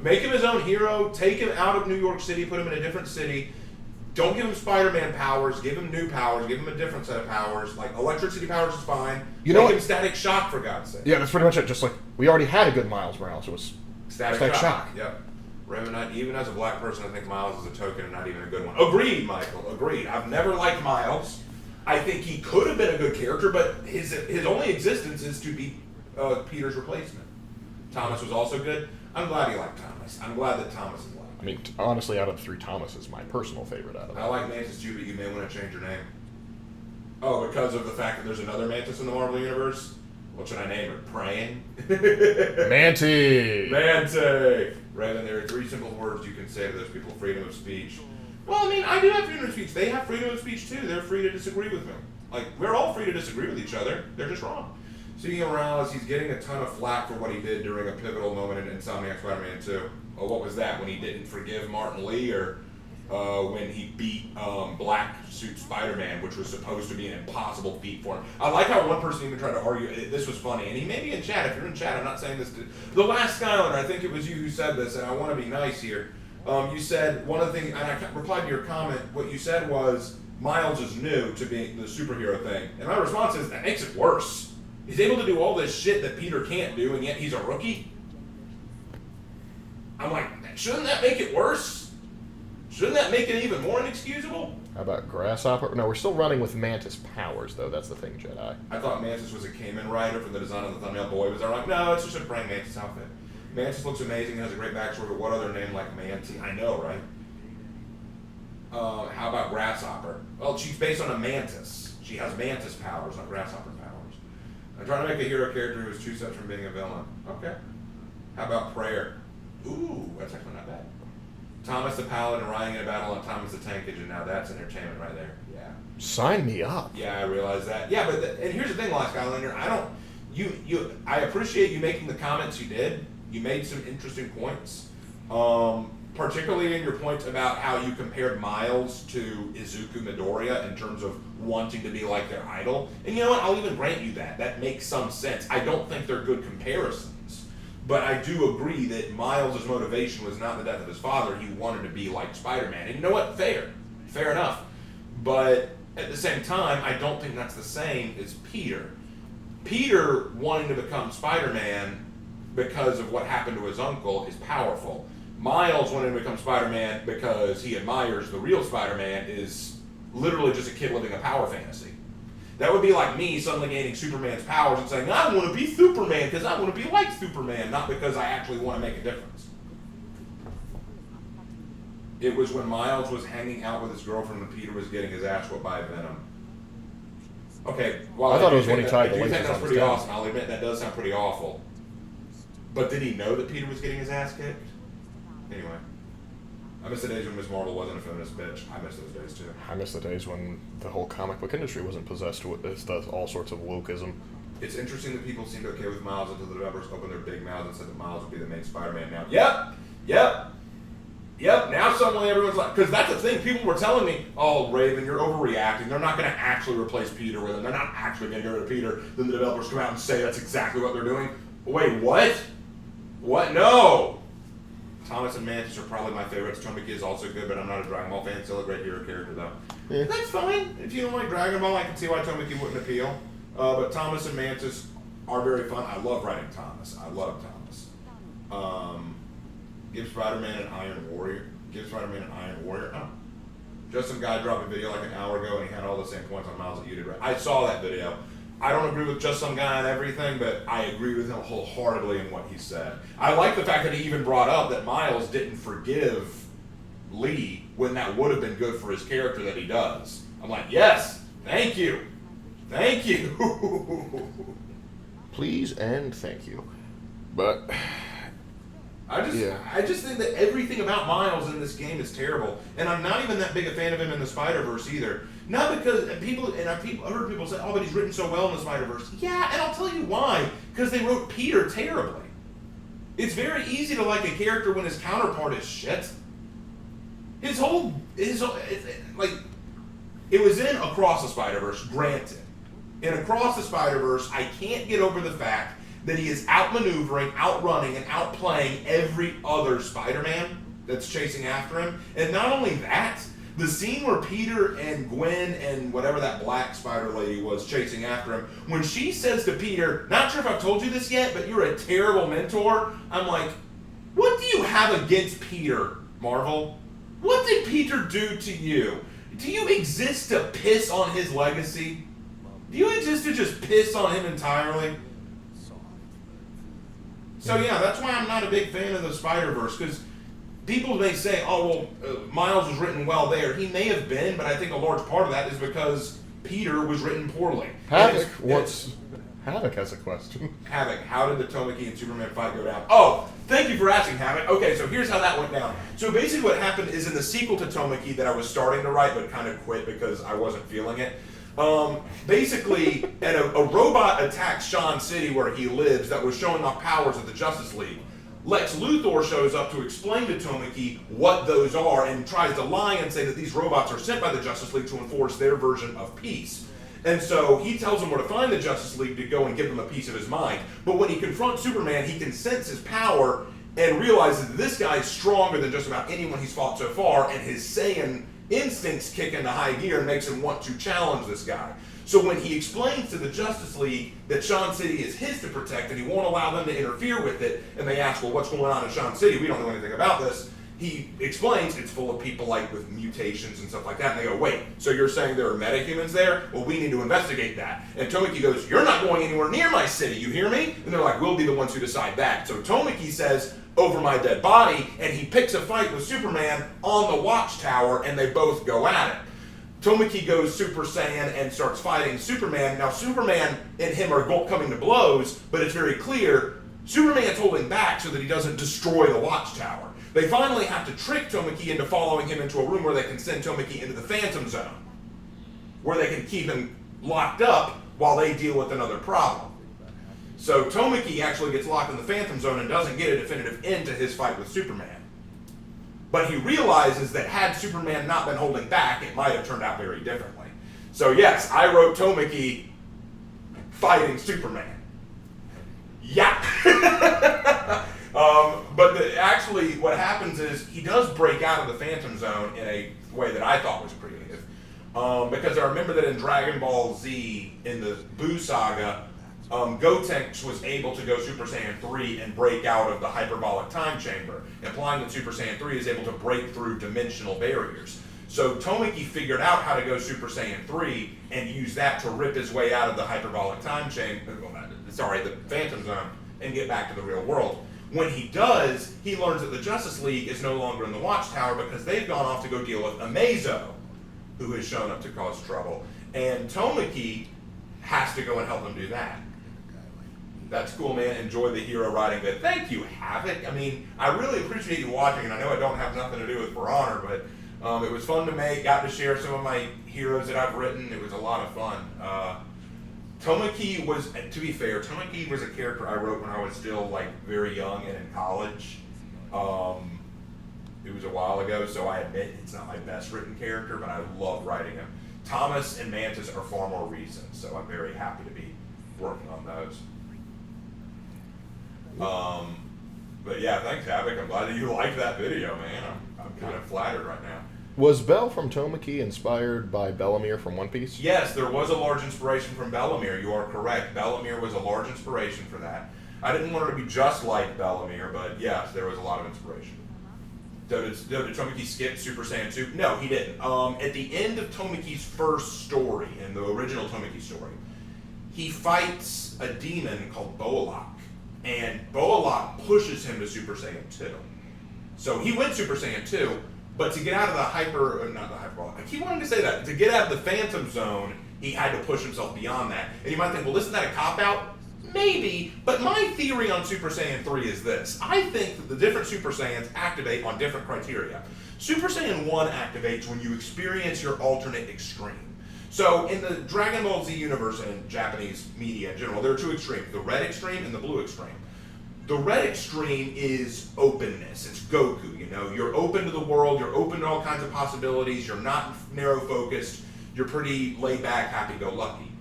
Make him his own hero. Take him out of New York City. Put him in a different city. Don't give him Spider-Man powers. Give him new powers. Give him a different set of powers. Like electricity powers is fine. You know Make what? him Static Shock, for God's sake. yeah, that's pretty much it. Just like we already had a good Miles Morales. It was Static Shock. Yep. Revenant, even as a black person, I think Miles is a token and not even a good one. Agreed, Michael. Agreed. I've never liked Miles. I think he could have been a good character, but his only existence is to be Peter's replacement. Thomas was also good. I'm glad you liked Thomas. I'm glad that Thomas is liked. I mean, honestly, out of the 3, Thomas is my personal favorite out of I them. like Mantis too, but you may want to change your name. Oh, because of the fact that there's another Mantis in the Marvel Universe? What should I name it? Praying? Manti! Manti! Raven, there are 3 simple words you can say to those people. Freedom of speech. Well, I mean, I do have freedom of speech. They have freedom of speech too. They're free to disagree with me. Like, we're all free to disagree with each other. They're just wrong. Speaking of Morales, he's getting a ton of flack for what he did during a pivotal moment in Insomniac Spider-Man 2. Oh, what was that? When he didn't forgive Martin Lee, or when he beat Black Suit Spider-Man, which was supposed to be an impossible feat for him. I like how one person even tried to argue. This was funny, and he may be in chat. If you're in chat, I'm not saying this to the last Skylander. I think it was you who said this, and I want to be nice here. You said one of the things, and I replied to your comment. What you said was Miles is new to being the superhero thing, and my response is that makes it worse. He's able to do all this shit that Peter can't do, and yet he's a rookie. I'm like, shouldn't that make it worse? Shouldn't that make it even more inexcusable? How about Grasshopper? No, we're still running with Mantis powers, though. That's the thing, Jedi. I thought Mantis was a Kamen Rider from the design of the thumbnail. Boy, was there. Like, no, it's just a praying Mantis outfit. Mantis looks amazing and has a great backstory, but what other name like Manti? I know, right? How about Grasshopper? Well, she's based on a mantis. She has mantis powers, not grasshopper powers. I'm trying to make a hero character who's 2 steps from being a villain. Okay. How about Prayer? Ooh, that's actually not bad. Thomas the Paladin riding in a battle on Thomas the Tank Engine. Now that's entertainment right there. Yeah. Sign me up. Yeah, I realize that. Yeah, but and here's the thing, Last Skylander. I appreciate you making the comments you did. You made some interesting points. Particularly in your point about how you compared Miles to Izuku Midoriya in terms of wanting to be like their idol. And you know what? I'll even grant you that. That makes some sense. I don't think they're good comparisons. But I do agree that Miles' motivation was not the death of his father. He wanted to be like Spider-Man. And you know what? Fair. Fair enough. But at the same time, I don't think that's the same as Peter. Peter wanting to become Spider-Man because of what happened to his uncle is powerful. Miles wanting to become Spider-Man because he admires the real Spider-Man is literally just a kid living a power fantasy. That would be like me suddenly gaining Superman's powers and saying, I want to be Superman because I want to be like Superman, not because I actually want to make a difference. It was when Miles was hanging out with his girlfriend when Peter was getting his ass whooped by Venom. Okay, well, I thought it was when he tied the I do think laces that's on his pretty gun. awesome. I'll admit that does sound pretty awful. But did he know that Peter was getting his ass kicked? Anyway. I miss the days when Ms. Marvel wasn't a feminist bitch. I miss those days too. I miss the days when the whole comic book industry wasn't possessed with all sorts of wokeism. It's interesting that people seemed okay with Miles until the developers opened their big mouths and said that Miles would be the main Spider-Man now. Yep, now suddenly everyone's like, because that's the thing, people were telling me, oh, Raven, you're overreacting. They're not going to actually replace Peter with him. They're not actually going to get rid of Peter. Then the developers come out and say that's exactly what they're doing. Wait, what? What? No! Thomas and Mantis are probably my favorites. Tomiki is also good, but I'm not a Dragon Ball fan. Still a great hero character, though. Yeah. That's fine. If you don't like Dragon Ball, I can see why Tomiki wouldn't appeal. But Thomas and Mantis are very fun. I love writing Thomas. I love Thomas. Give Spider-Man an Iron Warrior. Oh. Just some guy dropped a video like an hour ago, and he had all the same points on Miles that you did. I saw that video. I don't agree with Just Some Guy on everything, but I agree with him wholeheartedly in what he said. I like the fact that he even brought up that Miles didn't forgive Lee when that would have been good for his character that he does. I'm like, yes, thank you. Thank you. Please and thank you. But I just think that everything about Miles in this game is terrible, and I'm not even that big a fan of him in the Spider-Verse either. Not because I've heard people say, "Oh, but he's written so well in the Spider-Verse." Yeah, and I'll tell you why. Because they wrote Peter terribly. It's very easy to like a character when his counterpart is shit. It was in Across the Spider-Verse, granted. In Across the Spider-Verse, I can't get over the fact that he is outmaneuvering, outrunning, and outplaying every other Spider-Man that's chasing after him. And not only that, the scene where Peter and Gwen and whatever that black spider lady was chasing after him, when she says to Peter, "Not sure if I've told you this yet, but you're a terrible mentor," I'm like, what do you have against Peter, Marvel? What did Peter do to you? Do you exist to piss on his legacy? Do you exist to just piss on him entirely? So yeah, that's why I'm not a big fan of the Spider-Verse, because people may say, "Oh, well, Miles was written well there." He may have been, but I think a large part of that is because Peter was written poorly. Havoc has a question. Havoc, how did the Tomiki and Superman fight go down? Oh, thank you for asking, Havoc. Okay, so here's how that went down. So basically what happened is in the sequel to Tomiki that I was starting to write but kind of quit because I wasn't feeling it. Basically, a robot attacks Sean City where he lives that was showing off powers of the Justice League. Lex Luthor shows up to explain to Tomiki what those are and tries to lie and say that these robots are sent by the Justice League to enforce their version of peace. And so he tells him where to find the Justice League to go and give them a piece of his mind. But when he confronts Superman, he can sense his power and realizes that this guy is stronger than just about anyone he's fought so far, and his Saiyan instincts kick into high gear and makes him want to challenge this guy. So when he explains to the Justice League that Sean City is his to protect and he won't allow them to interfere with it, and they ask, "Well, what's going on in Sean City? We don't know anything about this." He explains it's full of people like with mutations and stuff like that. And they go, "Wait, so you're saying there are metahumans there? Well, we need to investigate that." And Tomiki goes, "You're not going anywhere near my city, you hear me?" And they're like, "We'll be the ones who decide that." So Tomiki says, "Over my dead body," and he picks a fight with Superman on the Watchtower, and they both go at it. Tomiki goes Super Saiyan and starts fighting Superman. Now Superman and him are coming to blows, but it's very clear Superman's holding back so that he doesn't destroy the Watchtower. They finally have to trick Tomiki into following him into a room where they can send Tomiki into the Phantom Zone, where they can keep him locked up while they deal with another problem. So Tomiki actually gets locked in the Phantom Zone and doesn't get a definitive end to his fight with Superman. But he realizes that had Superman not been holding back, it might have turned out very differently. So yes, I wrote Tomiki fighting Superman. Yeah. But actually what happens is he does break out of the Phantom Zone in a way that I thought was creative. Because I remember that in Dragon Ball Z, in the Buu Saga, Gotenks was able to go Super Saiyan 3 and break out of the hyperbolic time chamber, implying that Super Saiyan 3 is able to break through dimensional barriers. So Tomiki figured out how to go Super Saiyan 3 and use that to rip his way out of the hyperbolic time chamber, the Phantom Zone, and get back to the real world. When he does, he learns that the Justice League is no longer in the Watchtower because they've gone off to go deal with Amazo, who has shown up to cause trouble. And Tomiki has to go and help them do that. That's cool, man. Enjoy the hero writing bit. Thank you, Havoc. I mean, I really appreciate you watching, and I know I don't have nothing to do with For Honor, but it was fun to make. Got to share some of my heroes that I've written. It was a lot of fun. Tomiki was, to be fair, Tomiki was a character I wrote when I was still like very young and in college. It was a while ago, so I admit it's not my best written character, but I love writing him. Thomas and Mantis are far more recent, so I'm very happy to be working on those. But yeah, thanks, Havoc. I'm glad that you liked that video, man. I'm kind of flattered right now. Was Bell from Tomiki inspired by Bellemere from One Piece? Yes, there was a large inspiration from Bellemere. You are correct. Bellemere was a large inspiration for that. I didn't want her to be just like Bellemere, but yes, there was a lot of inspiration. So did Tomiki skip Super Saiyan 2? No, he didn't. At the end of Tomiki's first story, in the original Tomiki story, he fights a demon called Fallouot, and Fallouot pushes him to Super Saiyan 2. So he went Super Saiyan 2, but to get out of the I keep wanting to say that, to get out of the Phantom Zone, he had to push himself beyond that. And you might think, well, isn't that a cop-out? Maybe, but my theory on Super Saiyan 3 is this. I think that the different Super Saiyans activate on different criteria. Super Saiyan 1 activates when you experience your alternate extreme. So in the Dragon Ball Z universe and Japanese media in general, there are two extremes, the red extreme and the blue extreme. The red extreme is openness. It's Goku, you know. You're open to the world, you're open to all kinds of possibilities, you're not narrow-focused, you're pretty laid-back, happy-go-lucky.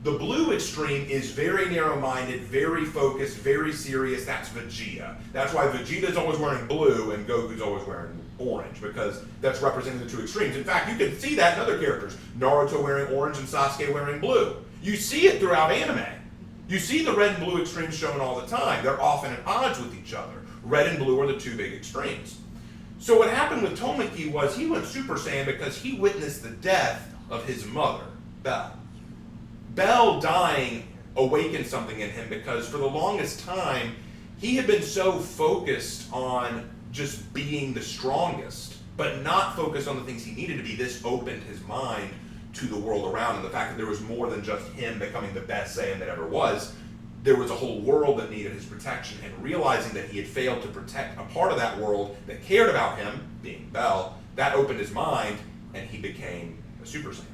The blue extreme is very narrow-minded, very focused, very serious. That's Vegeta. That's why Vegeta's always wearing blue and Goku's always wearing orange, because that's representing the two extremes. In fact, you can see that in other characters. Naruto wearing orange and Sasuke wearing blue. You see it throughout anime. You see the red and blue extremes shown all the time. They're often at odds with each other. Red and blue are the two big extremes. So what happened with Tomiki was he went Super Saiyan because he witnessed the death of his mother, Belle. Belle dying awakened something in him because for the longest time, he had been so focused on just being the strongest, but not focused on the things he needed to be. This opened his mind to the world around him, the fact that there was more than just him becoming the best Saiyan that ever was. There was a whole world that needed his protection, and realizing that he had failed to protect a part of that world that cared about him, being Belle, that opened his mind, and he became a Super Saiyan.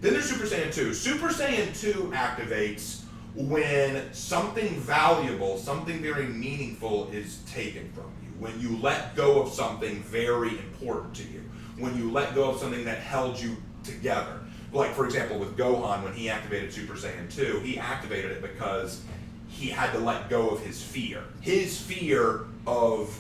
Then there's Super Saiyan 2. Super Saiyan 2 activates when something valuable, something very meaningful is taken from you. When you let go of something very important to you. When you let go of something that held you together. Like, for example, with Gohan, when he activated Super Saiyan 2, he activated it because he had to let go of his fear. His fear of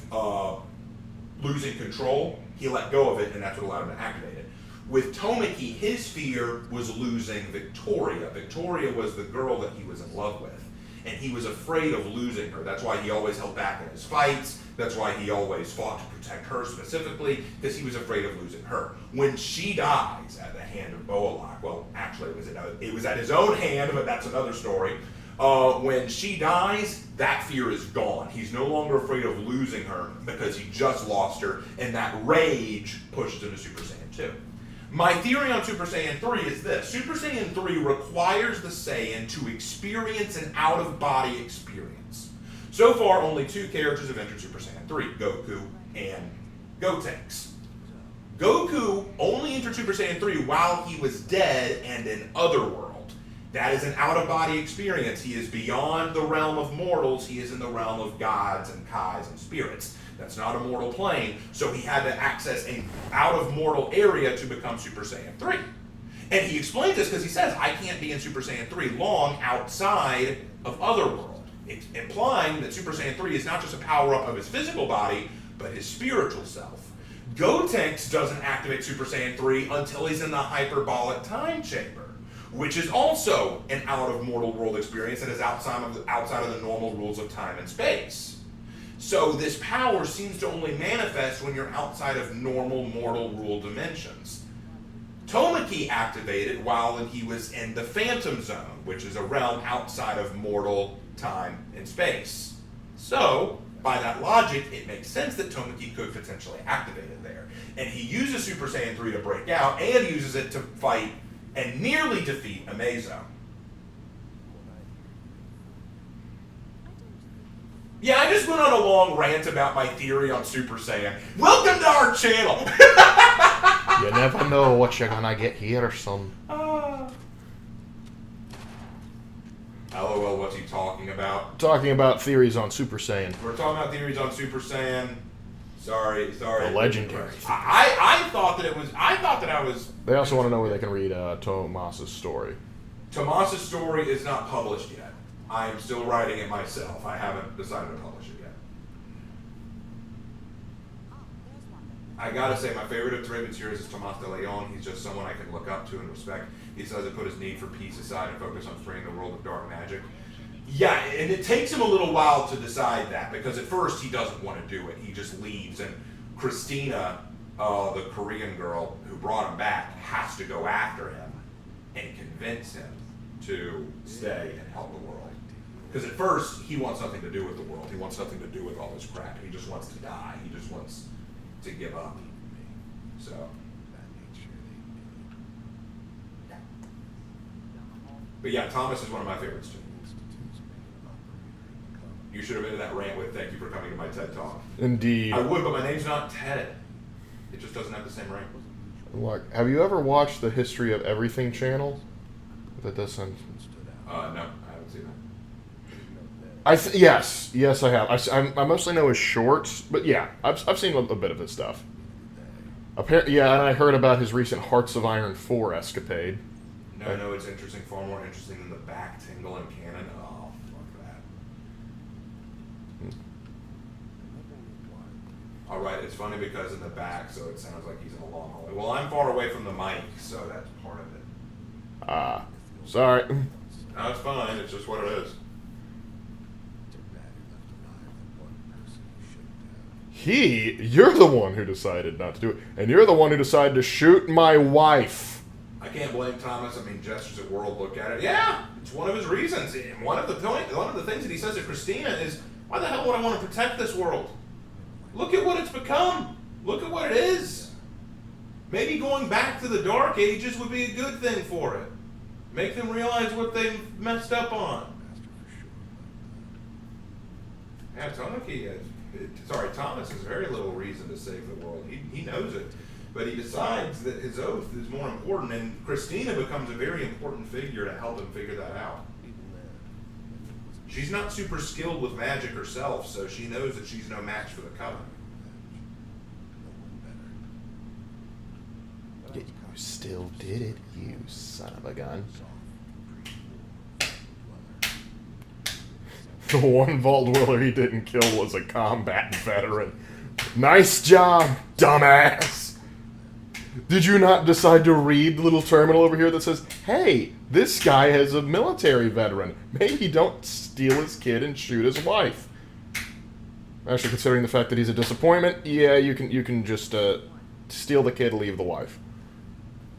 losing control, he let go of it, and that's what allowed him to activate it. With Tomiki, his fear was losing Victoria. Victoria was the girl that he was in love with, and he was afraid of losing her. That's why he always held back in his fights. That's why he always fought to protect her specifically, because he was afraid of losing her. When she dies at the hand of Boalak, well, actually it was at his own hand, but that's another story. When she dies, that fear is gone. He's no longer afraid of losing her because he just lost her, and that rage pushes him to Super Saiyan 2. My theory on Super Saiyan 3 is this. Super Saiyan 3 requires the Saiyan to experience an out-of-body experience. So far, only two characters have entered Super Saiyan 3, Goku and Gotenks. Goku only entered Super Saiyan 3 while he was dead and in Otherworld. That is an out-of-body experience. He is beyond the realm of mortals. He is in the realm of gods and kais and spirits. That's not a mortal plane, so he had to access an out-of-mortal area to become Super Saiyan 3. And he explains this because he says, I can't be in Super Saiyan 3 long outside of Otherworld, implying that Super Saiyan 3 is not just a power-up of his physical body, but his spiritual self. Gotenks doesn't activate Super Saiyan 3 until he's in the hyperbolic time chamber, which is also an out-of-mortal world experience and is outside of the normal rules of time and space. So this power seems to only manifest when you're outside of normal mortal rule dimensions. Tomiki activated while he was in the Phantom Zone, which is a realm outside of mortal time and space. So, by that logic, it makes sense that Tomiki could potentially activate it there. And he uses Super Saiyan 3 to break out, and uses it to fight and nearly defeat Amazo. Yeah, I just went on a long rant about my theory on Super Saiyan. Welcome to our channel! You never know what you're gonna get here, son. LOL, what's he talking about? Talking about theories on Super Saiyan. We're talking about theories on Super Saiyan. Sorry. The legendary. I thought that I was... They also want to know where they can read Tomas's story. Tomas's story is not published yet. I am still writing it myself. I haven't decided to publish it yet. I gotta say, my favorite of Draven series is Tomas de Leon. He's just someone I can look up to and respect. He says to put his need for peace aside and focus on freeing the world of dark magic. Yeah, and it takes him a little while to decide that, because at first he doesn't want to do it. He just leaves, and Christina, the Korean girl who brought him back, has to go after him and convince him to stay and help the world. Because at first, he wants nothing to do with the world. He wants nothing to do with all this crap. He just wants to die. He just wants to give up. So. But yeah, Thomas is one of my favorites too. You should have ended that rant with "Thank you for coming to my TED Talk." Indeed. I would, but my name's not Ted. It just doesn't have the same ring. Look, have you ever watched the History of Everything channel? That does sound. No, I haven't seen that. Yes, I have. I mostly know his shorts, but yeah, I've seen a bit of his stuff. Apparently, yeah, and I heard about his recent Hearts of Iron 4 escapade. No, it's interesting. Far more interesting than the back tingle and canon. Oh, fuck that. All right, it's funny because in the back, so it sounds like he's in a long hallway. Well, I'm far away from the mic, so that's part of it. Sorry. No, it's fine. It's just what it is. You're the one who decided not to do it, and you're the one who decided to shoot my wife. I can't blame Thomas. I mean, gestures at world look at it. Yeah, it's one of his reasons. One of the things that he says to Christina is, "Why the hell would I want to protect this world? Look at what it's become. Look at what it is. Maybe going back to the Dark Ages would be a good thing for it. Make them realize what they've messed up on." Yeah, Thomas has very little reason to save the world. He knows it. But he decides that his oath is more important, and Christina becomes a very important figure to help him figure that out. She's not super skilled with magic herself, so she knows that she's no match for the Covenant. You still did it, you son of a gun. The one Vault Dweller he didn't kill was a combat veteran. Nice job, dumbass! Did you not decide to read the little terminal over here that says, "Hey, this guy has a military veteran. Maybe don't steal his kid and shoot his wife"? Actually, considering the fact that he's a disappointment, yeah, you can just steal the kid and leave the wife.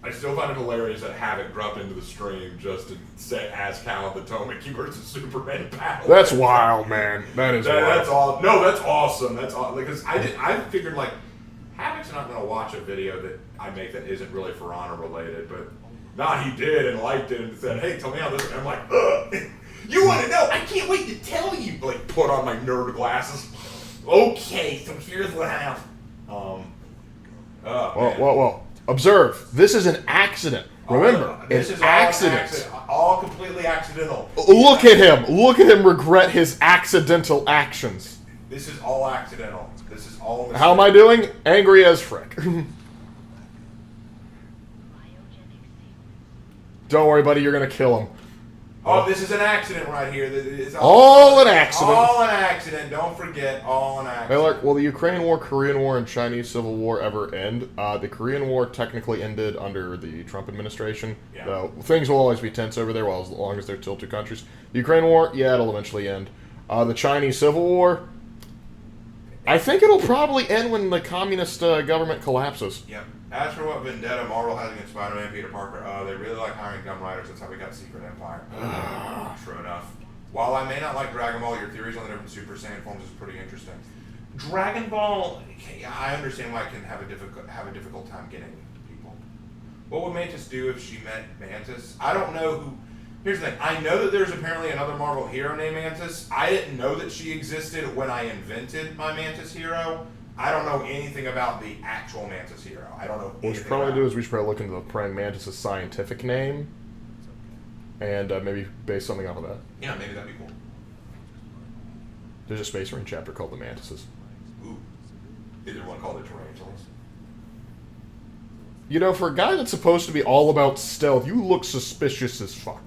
I still find it hilarious that Havoc dropped into the stream just to say, "As Cal the Potomac versus Superman battle." That's wild, man. That is wild. That's all. No, that's awesome. That's all. Because I figured like Havoc's not going to watch a video that I make that isn't really For Honor related, but he did and liked it and said, "Hey, tell me how this." And I'm like, "Ugh, you want to know? I can't wait to tell you." Like, put on my nerd glasses. Okay, so here's what happened. Well. Observe, this is an accident. Remember, this an is accident. All completely accidental. Look at him. Look at him regret his accidental actions. This is all accidental. This is all mistake. How am I doing? Angry as frick. Don't worry, buddy. You're going to kill him. Oh, this is an accident right here. It's all an accident. All an accident. Don't forget, all an accident. Hey, Lark, will the Ukraine War, Korean War, and Chinese Civil War ever end? The Korean War technically ended under the Trump administration. Yeah. Though things will always be tense over there, as long as they're still two countries. The Ukraine War, yeah, it'll eventually end. The Chinese Civil War, I think it'll probably end when the communist government collapses. Yep. As for what vendetta Marvel has against Spider-Man, Peter Parker, they really like hiring dumb writers. That's how we got Secret Empire. True enough. While I may not like Dragon Ball, your theories on the different Super Saiyan forms is pretty interesting. Dragon Ball, I understand why I can have a difficult time getting people. What would Mantis do if she met Mantis? I don't know who. Here's the thing. I know that there's apparently another Marvel hero named Mantis. I didn't know that she existed when I invented my Mantis hero. I don't know anything about the actual Mantis hero. I don't know anything. What we should probably do is we should probably look into the praying mantis' scientific name and maybe base something off of that. Yeah, maybe that'd be cool. There's a Space Marine chapter called the Mantises. Ooh. Is there one called the Tarantulas? You know, for a guy that's supposed to be all about stealth, you look suspicious as fuck.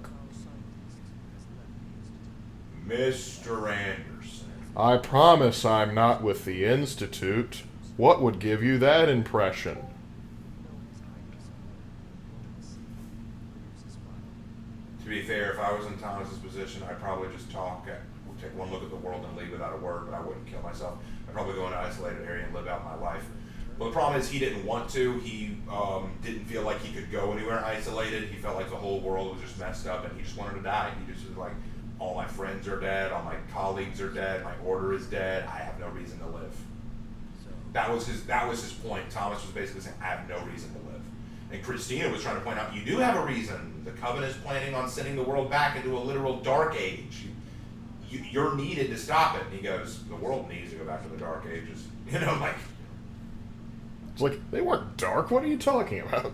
Mr. Anderson. I promise I'm not with the Institute. What would give you that impression? To be fair, if I was in Thomas's position, I'd probably just take one look at the world and leave without a word, but I wouldn't kill myself. I'd probably go in an isolated area and live out my life. Well, the problem is he didn't want to. He didn't feel like he could go anywhere isolated. He felt like the whole world was just messed up, and he just wanted to die. He just was like, all my friends are dead, all my colleagues are dead, my order is dead. I have no reason to live. That was his point. Thomas was basically saying, I have no reason to live. And Christina was trying to point out, you do have a reason. The Covenant is planning on sending the world back into a literal dark age. You're needed to stop it. And he goes, the world needs to go back to the dark ages. You know, like. It's like, they weren't dark. What are you talking about?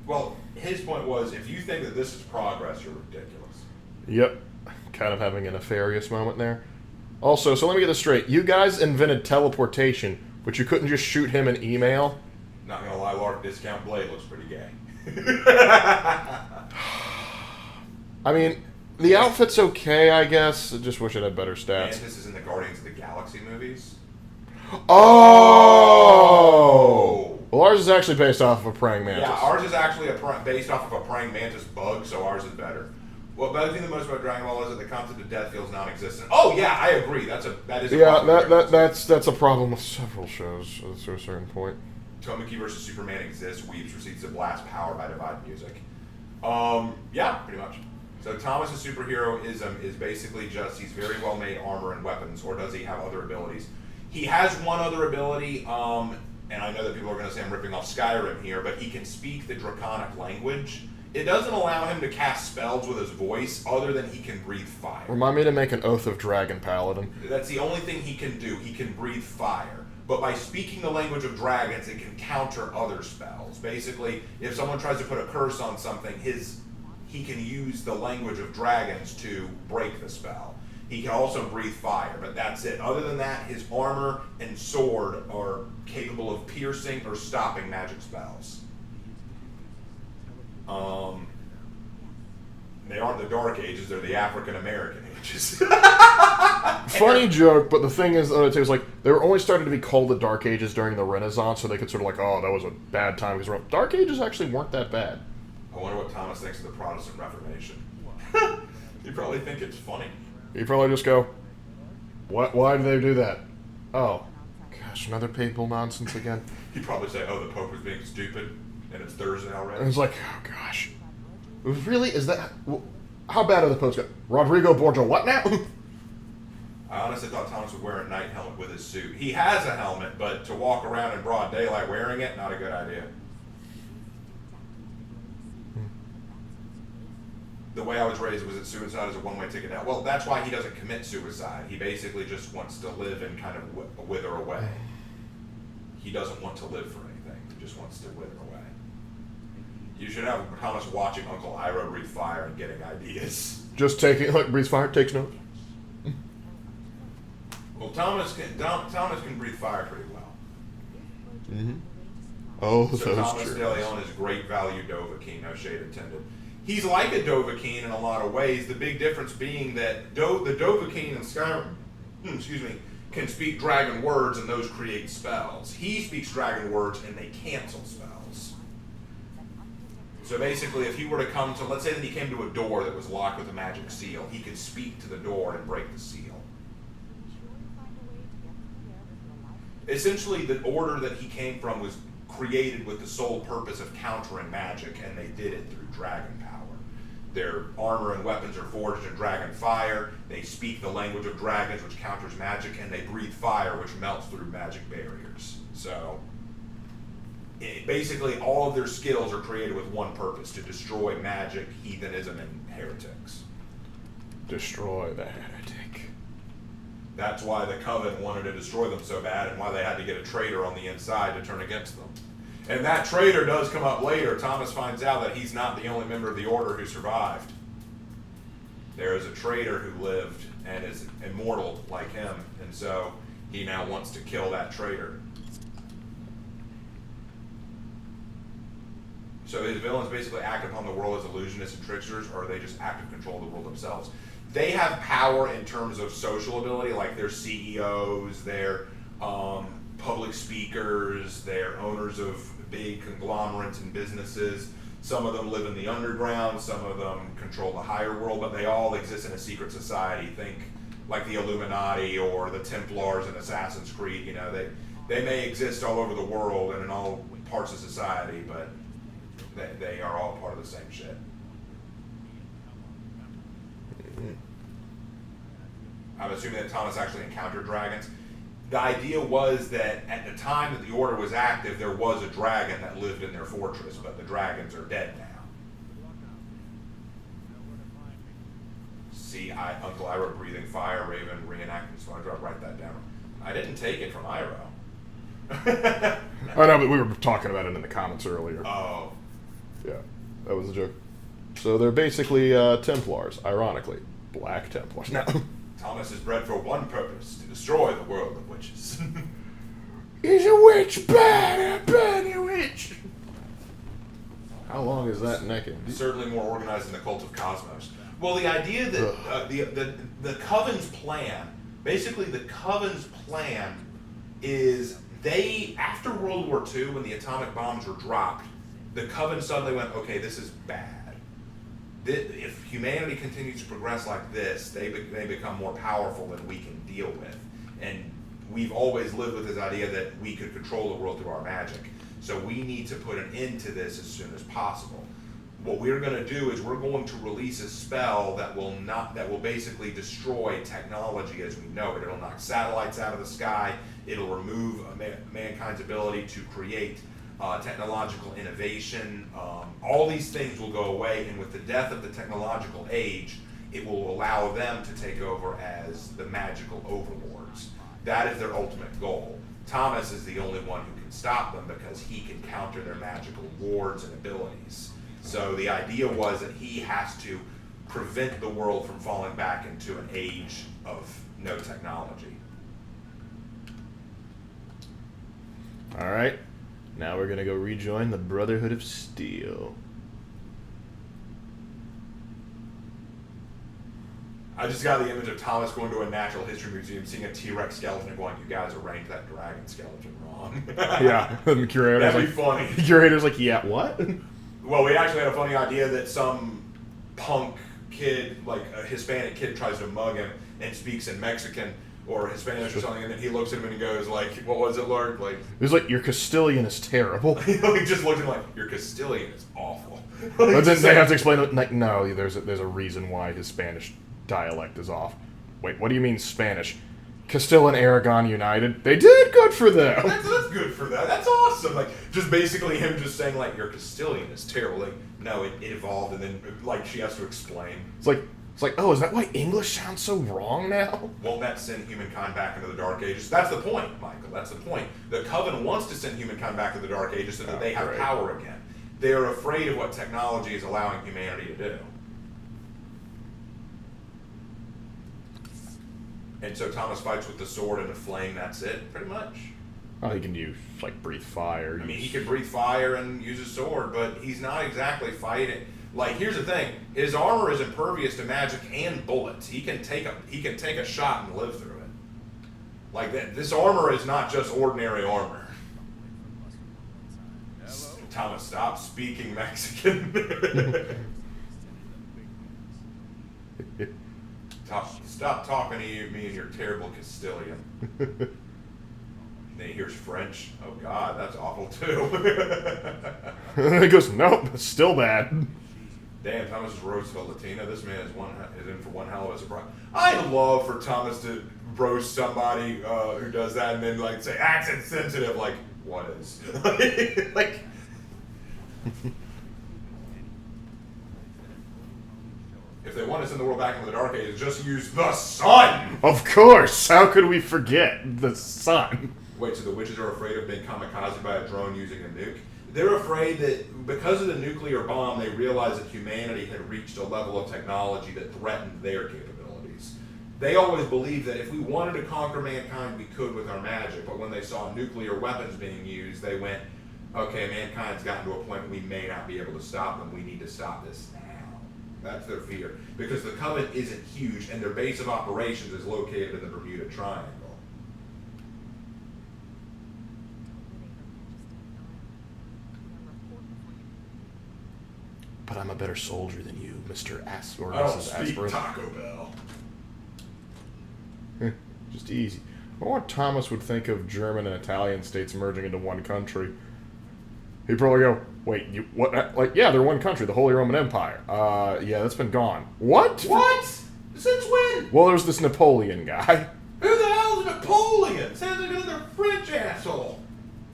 Well, his point was, if you think that this is progress, you're ridiculous. Yep. Kind of having a nefarious moment there. Also, so let me get this straight. You guys invented teleportation, but you couldn't just shoot him an email? Not gonna lie, Lark, Discount Blade looks pretty gay. I mean, the outfit's okay, I guess. I just wish it had better stats. And this is in the Guardians of the Galaxy movies. Oh! Well, ours is actually based off of a praying mantis. Yeah, ours is actually based off of a praying mantis bug, so ours is better. What bugs me the most about Dragon Ball is that the concept of death feels non-existent. Oh yeah, I agree. That is a problem. That's a problem with several shows to a certain point. Tomiki versus Superman exists. Weebs proceeds to blast power by Divide Music. Yeah, pretty much. So Thomas's superheroism is basically just he's very well made armor and weapons, or does he have other abilities? He has one other ability, and I know that people are going to say I'm ripping off Skyrim here, but he can speak the Draconic language. It doesn't allow him to cast spells with his voice other than he can breathe fire. Remind me to make an Oath of Dragon Paladin. That's the only thing he can do. He can breathe fire. But by speaking the language of dragons, it can counter other spells. Basically, if someone tries to put a curse on something, he can use the language of dragons to break the spell. He can also breathe fire, but that's it. Other than that, his armor and sword are capable of piercing or stopping magic spells. They aren't the Dark Ages, they're the African American Ages. Funny joke, but the thing is, it was like, they were only starting to be called the Dark Ages during the Renaissance, so they could sort of like, oh, that was a bad time, because Dark Ages actually weren't that bad. I wonder what Thomas thinks of the Protestant Reformation. You probably think it's funny. You probably just go, why do they do that? Oh, gosh, another papal nonsense again. He'd probably say, oh, the Pope was being stupid, and it's Thursday already. And it's like, oh, gosh. Really? Is that... How bad are the popes got? Rodrigo Borgia, what now? I honestly thought Thomas would wear a night helmet with his suit. He has a helmet, but to walk around in broad daylight wearing it, not a good idea. The way I was raised was that suicide is a one-way ticket out. Well, that's why he doesn't commit suicide. He basically just wants to live and kind of wither away. He doesn't want to live for anything. He just wants to wither away. You should have Thomas watching Uncle Ira breathe fire and getting ideas. Just taking, like, breathes fire, takes notes. Well, Thomas can breathe fire pretty well. Mm-hmm. Oh, so Thomas De Leon is great value Dovahkiin, no shade intended. He's like a Dovahkiin in a lot of ways. The big difference being that the Dovahkiin in Skyrim, can speak dragon words and those create spells. He speaks dragon words and they cancel spells. So basically, if he were to come to, let's say that he came to a door that was locked with a magic seal, he could speak to the door and break the seal. Essentially, the order that he came from was created with the sole purpose of countering magic, and they did it through dragon power. Their armor and weapons are forged in dragon fire, they speak the language of dragons, which counters magic, and they breathe fire, which melts through magic barriers. So, basically, all of their skills are created with one purpose, to destroy magic, heathenism, and heretics. Destroy the heretic. That's why the Coven wanted to destroy them so bad, and why they had to get a traitor on the inside to turn against them. And that traitor does come up later. Thomas finds out that he's not the only member of the Order who survived. There is a traitor who lived and is immortal like him, and so he now wants to kill that traitor. So his villains basically act upon the world as illusionists and tricksters, or are they just active control of the world themselves? They have power in terms of social ability, like they're CEOs, they're public speakers, they're owners of big conglomerates and businesses. Some of them live in the underground, some of them control the higher world, but they all exist in a secret society. Think like the Illuminati or the Templars in Assassin's Creed. You know, They may exist all over the world and in all parts of society, but they are all part of the same shit. I'm assuming that Thomas actually encountered dragons. The idea was that at the time that the Order was active, there was a dragon that lived in their fortress, but the dragons are dead now. See, Uncle Ira breathing fire, Raven reenacting, so I gotta write that down. I didn't take it from Iro. I know, but we were talking about it in the comments earlier. Oh. Yeah, that was a joke. So they're basically Templars, ironically. Black Templars. No. Thomas is bred for one purpose, to destroy the world of witches. He's a witch, bad witch. How long is that necking? Certainly more organized than the cult of Cosmos. Well, the idea that the Coven's plan, basically the Coven's plan is after World War II, when the atomic bombs were dropped, the Coven suddenly went, okay, this is bad. If humanity continues to progress like this, they become more powerful than we can deal with. And we've always lived with this idea that we could control the world through our magic. So we need to put an end to this as soon as possible. What we're going to do is we're going to release a spell that will basically destroy technology as we know it. It'll knock satellites out of the sky. It'll remove mankind's ability to create technological innovation. All these things will go away, and with the death of the technological age, it will allow them to take over as the magical overlords. That is their ultimate goal. Thomas is the only one who can stop them because he can counter their magical wards and abilities. So the idea was that he has to prevent the world from falling back into an age of no technology. All right. Now we're going to go rejoin the Brotherhood of Steel. I just got the image of Thomas going to a natural history museum, seeing a T-Rex skeleton and going, you guys arranged that dragon skeleton wrong. Yeah, the curator's That'd like, be funny. The curator's like, yeah, what? Well, we actually had a funny idea that some punk kid, like a Hispanic kid, tries to mug him and speaks in Mexican or Spanish or something, and then he looks at him and he goes, like, what was it, Lark? Like, It was like, your Castilian is terrible. he just looked at him like, your Castilian is awful. But then they have to explain it, like, no, there's a reason why his Spanish dialect is off. Wait, what do you mean Spanish? Castile and Aragon united. They did good for them. That's good for that. That's awesome. Like, just basically him just saying, like, your Castilian is terrible. Like, no, it evolved, and then, like, she has to explain. It's like, oh, is that why English sounds so wrong now? Won't that send humankind back into the Dark Ages? That's the point, Michael. That's the point. The Coven wants to send humankind back to the Dark Ages so that they have power again. They're afraid of what technology is allowing humanity to do. And so Thomas fights with the sword and the flame, that's it, pretty much. Oh, he can use, like, breathe fire. I mean, he can breathe fire and use his sword, but he's not exactly fighting. Like, here's the thing: his armor is impervious to magic and bullets. He can take a shot and live through it. Like that, this armor is not just ordinary armor. Thomas, stop speaking Mexican. Stop talking to me in your terrible Castilian. Then he hears French. Oh God, that's awful too. He goes, nope, still bad. Damn, Thomas is roast a Latina. This man is in for one hell of a surprise. I'd love for Thomas to roast somebody who does that and then like say accent sensitive. Like, what is? Like. If they want to send the world back into the Dark Ages, just use the sun! Of course! How could we forget the sun? Wait, so the witches are afraid of being kamikaze by a drone using a nuke? They're afraid that because of the nuclear bomb, they realized that humanity had reached a level of technology that threatened their capabilities. They always believed that if we wanted to conquer mankind, we could with our magic, but when they saw nuclear weapons being used, they went, okay, mankind's gotten to a point where we may not be able to stop them. We need to stop this now. That's their fear. Because the Coven isn't huge, and their base of operations is located in the Bermuda Triangle. But I'm a better soldier than you, Mr. Or I don't Mrs. speak Asper. Taco Bell. Just easy. I wonder what Thomas would think of German and Italian states merging into one country. He'd probably go, wait, you what? Like, yeah, they're one country, the Holy Roman Empire. Yeah, that's been gone. What? What? Since when? Well, there's this Napoleon guy. Who the hell is Napoleon? Sounds like another French asshole.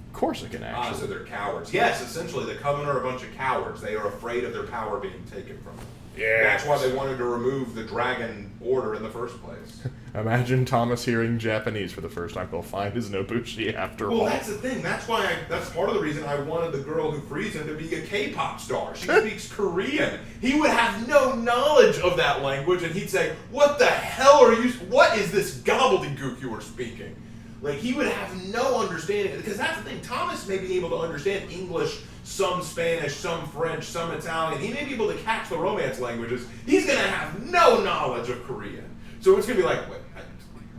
Of course I can actually. So they're cowards. Yes, essentially, the Coven are a bunch of cowards. They are afraid of their power being taken from them. Yeah. That's why they wanted to remove the Dragon Order in the first place. Imagine Thomas hearing Japanese for the first time. He'll find his Nobushi after all. Well, that's the thing. That's why. That's part of the reason I wanted the girl who frees him to be a K-pop star. She speaks Korean. He would have no knowledge of that language, and he'd say, "What the hell are you? What is this gobbledygook you are speaking?" Like, he would have no understanding, because that's the thing. Thomas may be able to understand English, some Spanish, some French, some Italian. He may be able to catch the Romance languages. He's going to have no knowledge of Korean. So it's going to be like,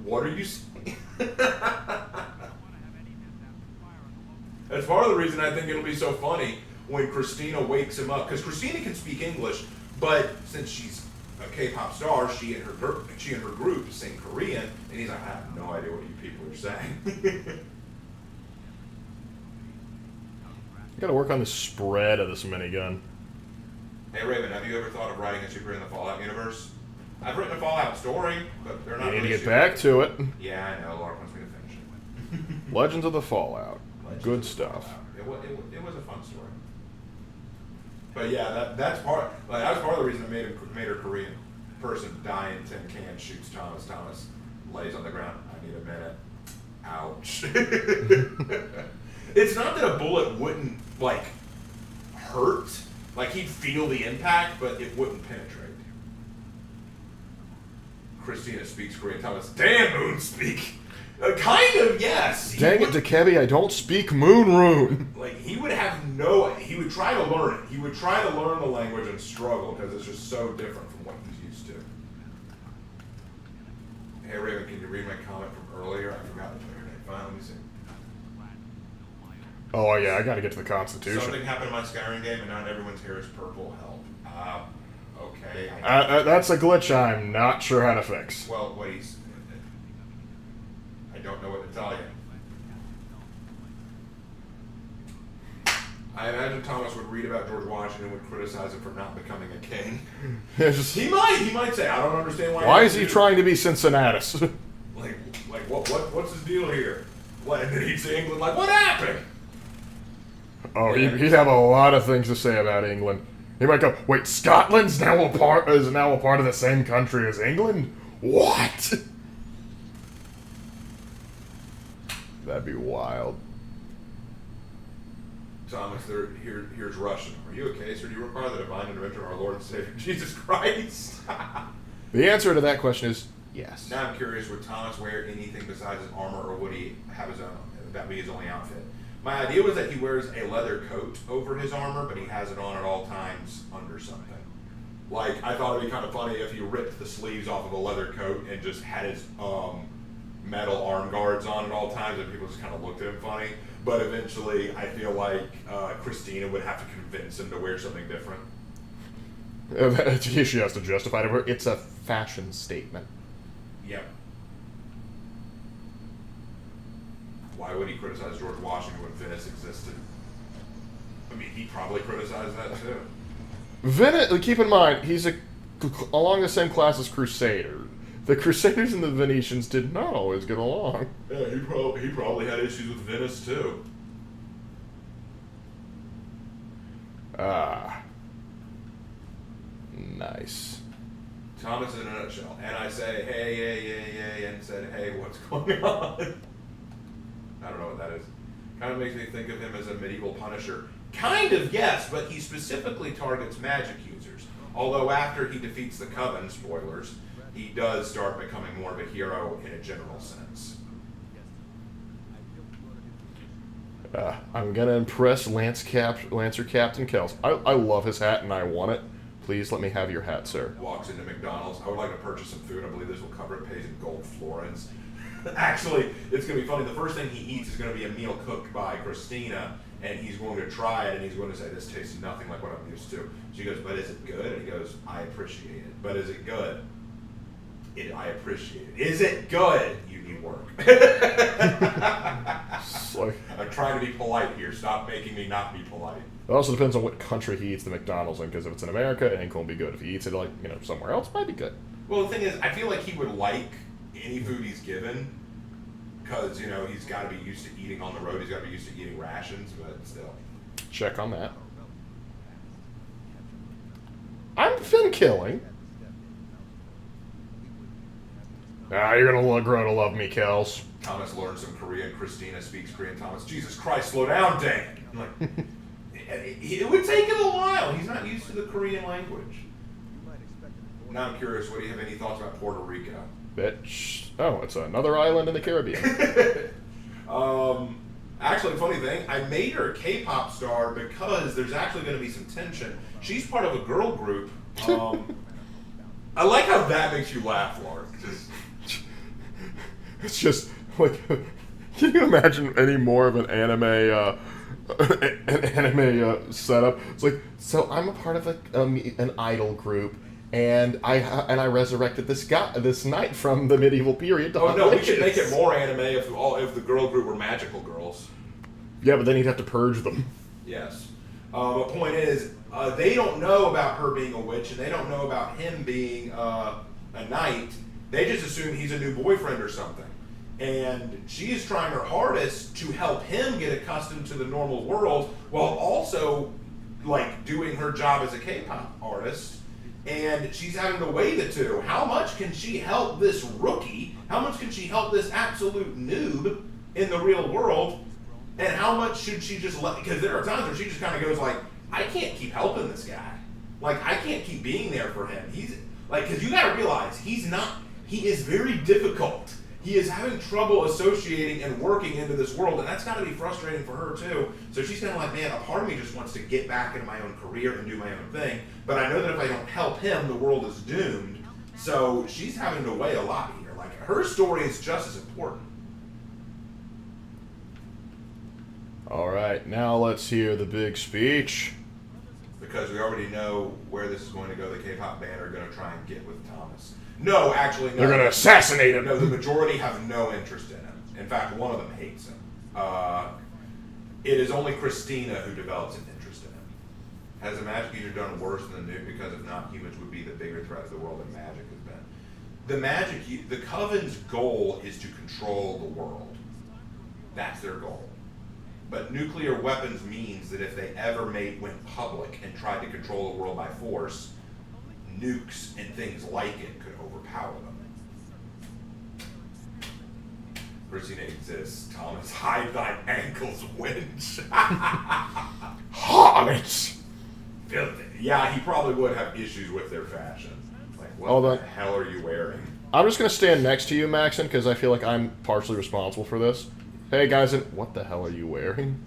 what are you saying? That's part of the reason I think it'll be so funny when Christina wakes him up. Because Christina can speak English, but since she's a K-pop star, she and her group sing Korean, and he's like, I have no idea what you people are saying. You gotta work on the spread of this minigun. Hey Raven, have you ever thought of writing a superhero in the Fallout universe? I've written a Fallout story, but they're not. You need really to get back to it. Yeah, I know. Lark wants me to finish it. Legends of the Fallout. Good Legends of stuff. Fallout. It was a fun story. But yeah, that's part. Like, that was part of the reason I made her Korean. Person dying, tin can shoots Thomas. Thomas lays on the ground. I need a minute. Ouch. It's not that a bullet wouldn't like hurt. Like, he'd feel the impact, but it wouldn't penetrate. Christina speaks Korean. Thomas, damn Moon speak. Kind of, yes. Dang it, Dekebi, I don't speak Moon Rune. Like, he would try to learn it. He would try to learn the language and struggle because it's just so different from what he's used to. Hey, Raven, can you read my comment from earlier? I forgot to tell your name. Fine, let me see. Oh yeah, I gotta get to the Constitution. Something happened in my Skyrim game and not everyone's hair is purple. Help. Okay. That's a glitch I'm not sure how to fix. Well, I don't know what to tell you. I imagine Thomas would read about George Washington and would criticize him for not becoming a king. He might say, I don't understand why is he trying to be Cincinnatus? what's his deal here? What, and then he'd say England, like, what happened? Oh, he'd have a lot of things to say about England. He might go, wait, Scotland's now a part of the same country as England? What? That'd be wild. Thomas, here's Russian. Are you okay, sir? Do you require the divine intervention of our Lord and Savior Jesus Christ? The answer to that question is yes. Now I'm curious, would Thomas wear anything besides his armor, or would he have his own? Would that be his only outfit? My idea was that he wears a leather coat over his armor, but he has it on at all times under something. Like, I thought it'd be kind of funny if he ripped the sleeves off of a leather coat and just had his metal arm guards on at all times, and people just kind of looked at him funny. But eventually, I feel like Christina would have to convince him to wear something different. She has to justify it. It's a fashion statement. Yep. Why would he criticize George Washington when Venice existed? I mean, he probably criticized that too. Venice, keep in mind, he's along the same class as Crusader. The Crusaders and the Venetians did not always get along. Yeah, he probably had issues with Venice too. Ah. Nice. Thomas in a nutshell. And I say, hey, and said, hey, what's going on? I don't know what that is. Kind of makes me think of him as a medieval Punisher. Kind of, yes, but he specifically targets magic users. Although after he defeats the Coven, spoilers, he does start becoming more of a hero in a general sense. I'm gonna impress Lancer Captain Kells. I love his hat and I want it. Please let me have your hat, sir. Walks into McDonald's. I would like to purchase some food. I believe this will cover it. Pays in gold florins. Actually, it's going to be funny. The first thing he eats is going to be a meal cooked by Christina, and he's going to try it, and he's going to say, this tastes nothing like what I'm used to. She goes, but is it good? And he goes, I appreciate it. But is it good? I appreciate it. Is it good? You need work. I'm trying to be polite here. Stop making me not be polite. It also depends on what country he eats the McDonald's in, because if it's in America, it ain't gonna be good. If he eats it like somewhere else, it might be good. Well, the thing is, I feel like he would like any food he's given, because he's got to be used to eating on the road. He's got to be used to eating rations, but still. Check on that. I'm fin killing. You're gonna grow to love me, Kels. Thomas learned some Korean. Christina speaks Korean. Thomas, Jesus Christ, slow down, Dan. I'm like, it would take him a while. He's not used to the Korean language. Now I'm curious, what do you have any thoughts about Puerto Rico? It's another island in the Caribbean. Actually, funny thing, I made her a K-pop star because there's actually going to be some tension. She's part of a girl group. I like how that makes you laugh, Lark. It's just like, can you imagine any more of an anime setup? It's like, so I'm a part of an idol group, and I resurrected this knight from the medieval period. Oh no, we could make it more anime if the girl group were magical girls. Yeah, but then you'd have to purge them. Yes. The point is, they don't know about her being a witch, and they don't know about him being a knight. They just assume he's a new boyfriend or something. And she is trying her hardest to help him get accustomed to the normal world, while also doing her job as a K-pop artist. And she's having to weigh the two. How much can she help this rookie? How much can she help this absolute noob in the real world? And how much should she just let? Because there are times where she just kind of goes I can't keep helping this guy. I can't keep being there for him. He's because you got to realize he is very difficult. He is having trouble associating and working into this world, and that's got to be frustrating for her too. So she's kind of man, a part of me just wants to get back into my own career and do my own thing, but I know that if I don't help him, the world is doomed. So she's having to weigh a lot here. Her story is just as important. All right, now let's hear the big speech. Because we already know where this is going to go. The K-pop band are going to try and get with Thomas. No, actually, no. They're going to assassinate him. No, the majority have no interest in him. In fact, one of them hates him. It is only Christina who develops an interest in him. Has the magic user done worse than the nuke? Because if not, humans would be the bigger threat to the world than magic has been. The Coven's goal is to control the world. That's their goal. But nuclear weapons means that if they ever went public and tried to control the world by force, nukes and things like it could overpower them. Christina exists. Thomas, hide thine ankles, wench. Harlots! Yeah, he probably would have issues with their fashion. What the hell are you wearing? I'm just going to stand next to you, Maxon, because I feel like I'm partially responsible for this. Hey guys, what the hell are you wearing?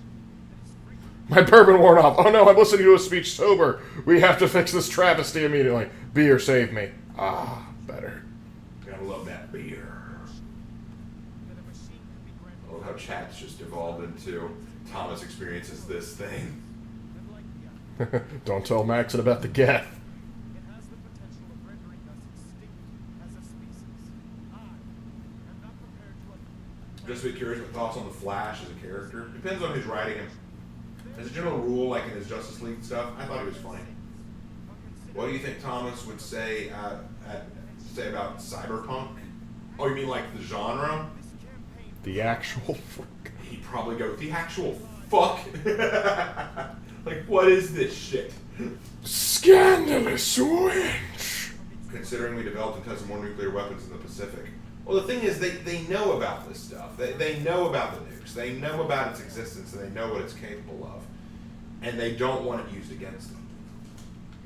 My bourbon worn off. Oh no, I'm listening to a speech sober. We have to fix this travesty immediately. Beer, save me. Better. Gotta love that beer. I love how chat's just evolved into Thomas experiences this thing. Don't tell Maxon about the geth. Just be curious what thoughts on the Flash as a character. Depends on who's writing him. As a general rule, in his Justice League stuff, I thought he was funny. What do you think Thomas would say about cyberpunk? Oh, you mean the genre? The actual fuck. He'd probably go, the actual fuck? What is this shit? Scandalous wench! Considering we developed and tested more nuclear weapons in the Pacific. Well, the thing is, they know about this stuff. They know about the nukes. They know about its existence, and they know what it's capable of. And they don't want it used against them.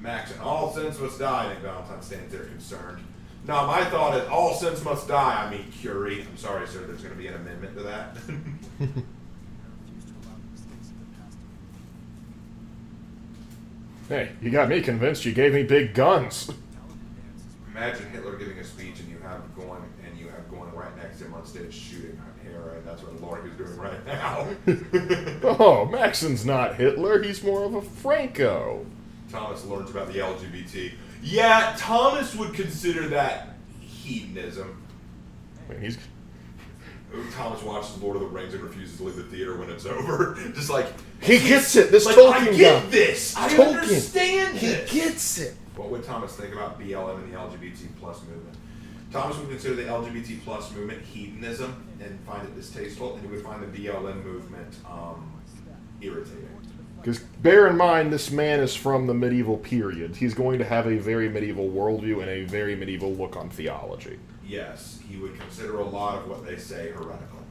Max, and all sins must die. I think Valentine stands there concerned. No, my thought is, all sins must die. I mean, Curie. I'm sorry, sir, there's going to be an amendment to that. Hey, you got me convinced. You gave me big guns. Imagine Hitler giving a speech and you have going right next to him on stage shooting Hera, and that's what Lark is doing right now. Oh, Maxon's not Hitler. He's more of a Franco. Thomas learns about the LGBT. Yeah, Thomas would consider that hedonism. I mean, he's... Thomas watches Lord of the Rings and refuses to leave the theater when it's over. Just like... He gets it! This like, Tolkien I guy! get this! I Tolkien. understand this! He gets it! What would Thomas think about BLM and the LGBT plus movement? Thomas would consider the LGBT plus movement hedonism and find it distasteful, and he would find the BLM movement irritating. Because bear in mind, this man is from the medieval period. He's going to have a very medieval worldview and a very medieval look on theology. Yes, he would consider a lot of what they say heretical.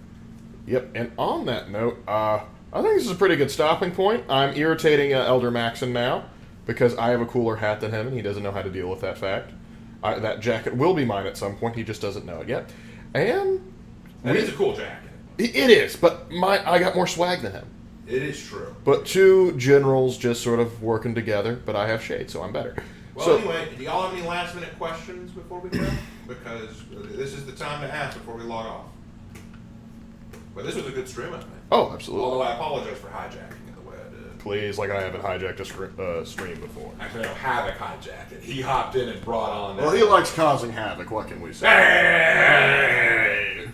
Yep, and on that note, I think this is a pretty good stopping point. I'm irritating Elder Maxon now, because I have a cooler hat than him, and he doesn't know how to deal with that fact. That jacket will be mine at some point, he just doesn't know it yet. And... That is a cool jacket. It is, but I got more swag than him. It is true. But two generals just sort of working together, but I have shade, so I'm better. Well, so, anyway, do y'all have any last minute questions before we go? Because this is the time to ask before we log off. But this was a good stream, I think. Oh, absolutely. Although I apologize for hijacking it the way I did. Please, like I haven't hijacked a stream before. Actually, no, Havoc hijacked it. He hopped in and brought on... Well, he likes causing havoc, what can we say? Hey!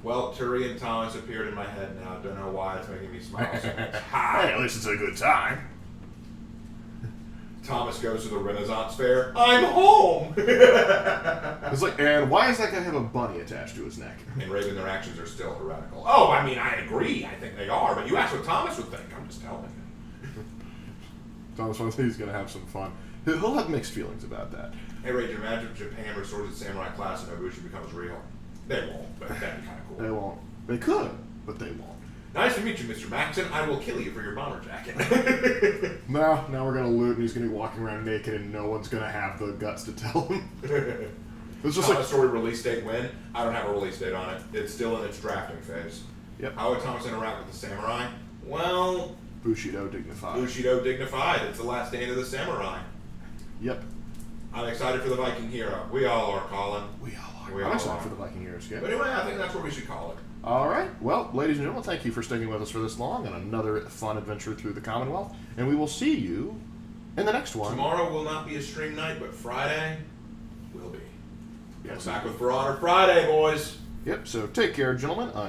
Well, Turi and Thomas appeared in my head now. Don't know why it's making me smile so much. Hey, at least it's a good time. Thomas goes to the Renaissance Fair. I'm home! It's like, and why does that guy have a bunny attached to his neck? And Raven, their actions are still heretical. Oh, I mean, I agree. I think they are. But you asked what Thomas would think. I'm just telling you. Thomas thinks he's going to have some fun. He'll have mixed feelings about that. Hey, Rage, imagine if Japan restores its samurai class and Nobushi becomes real. They won't, but that'd be kind of cool. They won't. They could, but they won't. Nice to meet you, Mr. Maxon. I will kill you for your bomber jacket. Now we're going to loot, and he's going to be walking around naked, and no one's going to have the guts to tell him. It's just like... story release date when? I don't have a release date on it. It's still in its drafting phase. Yep. How would Thomas interact with the samurai? Well... Bushido dignified. Bushido dignified. It's the last stand of the samurai. Yep. I'm excited for the Viking hero. We all are, Colin. We all are. We I'm all excited are. for the Viking Heroes game. But anyway, I think that's what we should call it. All right. Well, ladies and gentlemen, thank you for sticking with us for this long and another fun adventure through the Commonwealth. And we will see you in the next one. Tomorrow will not be a stream night, but Friday will be. Yes. Back with For Honor Friday, boys. Yep. So take care, gentlemen.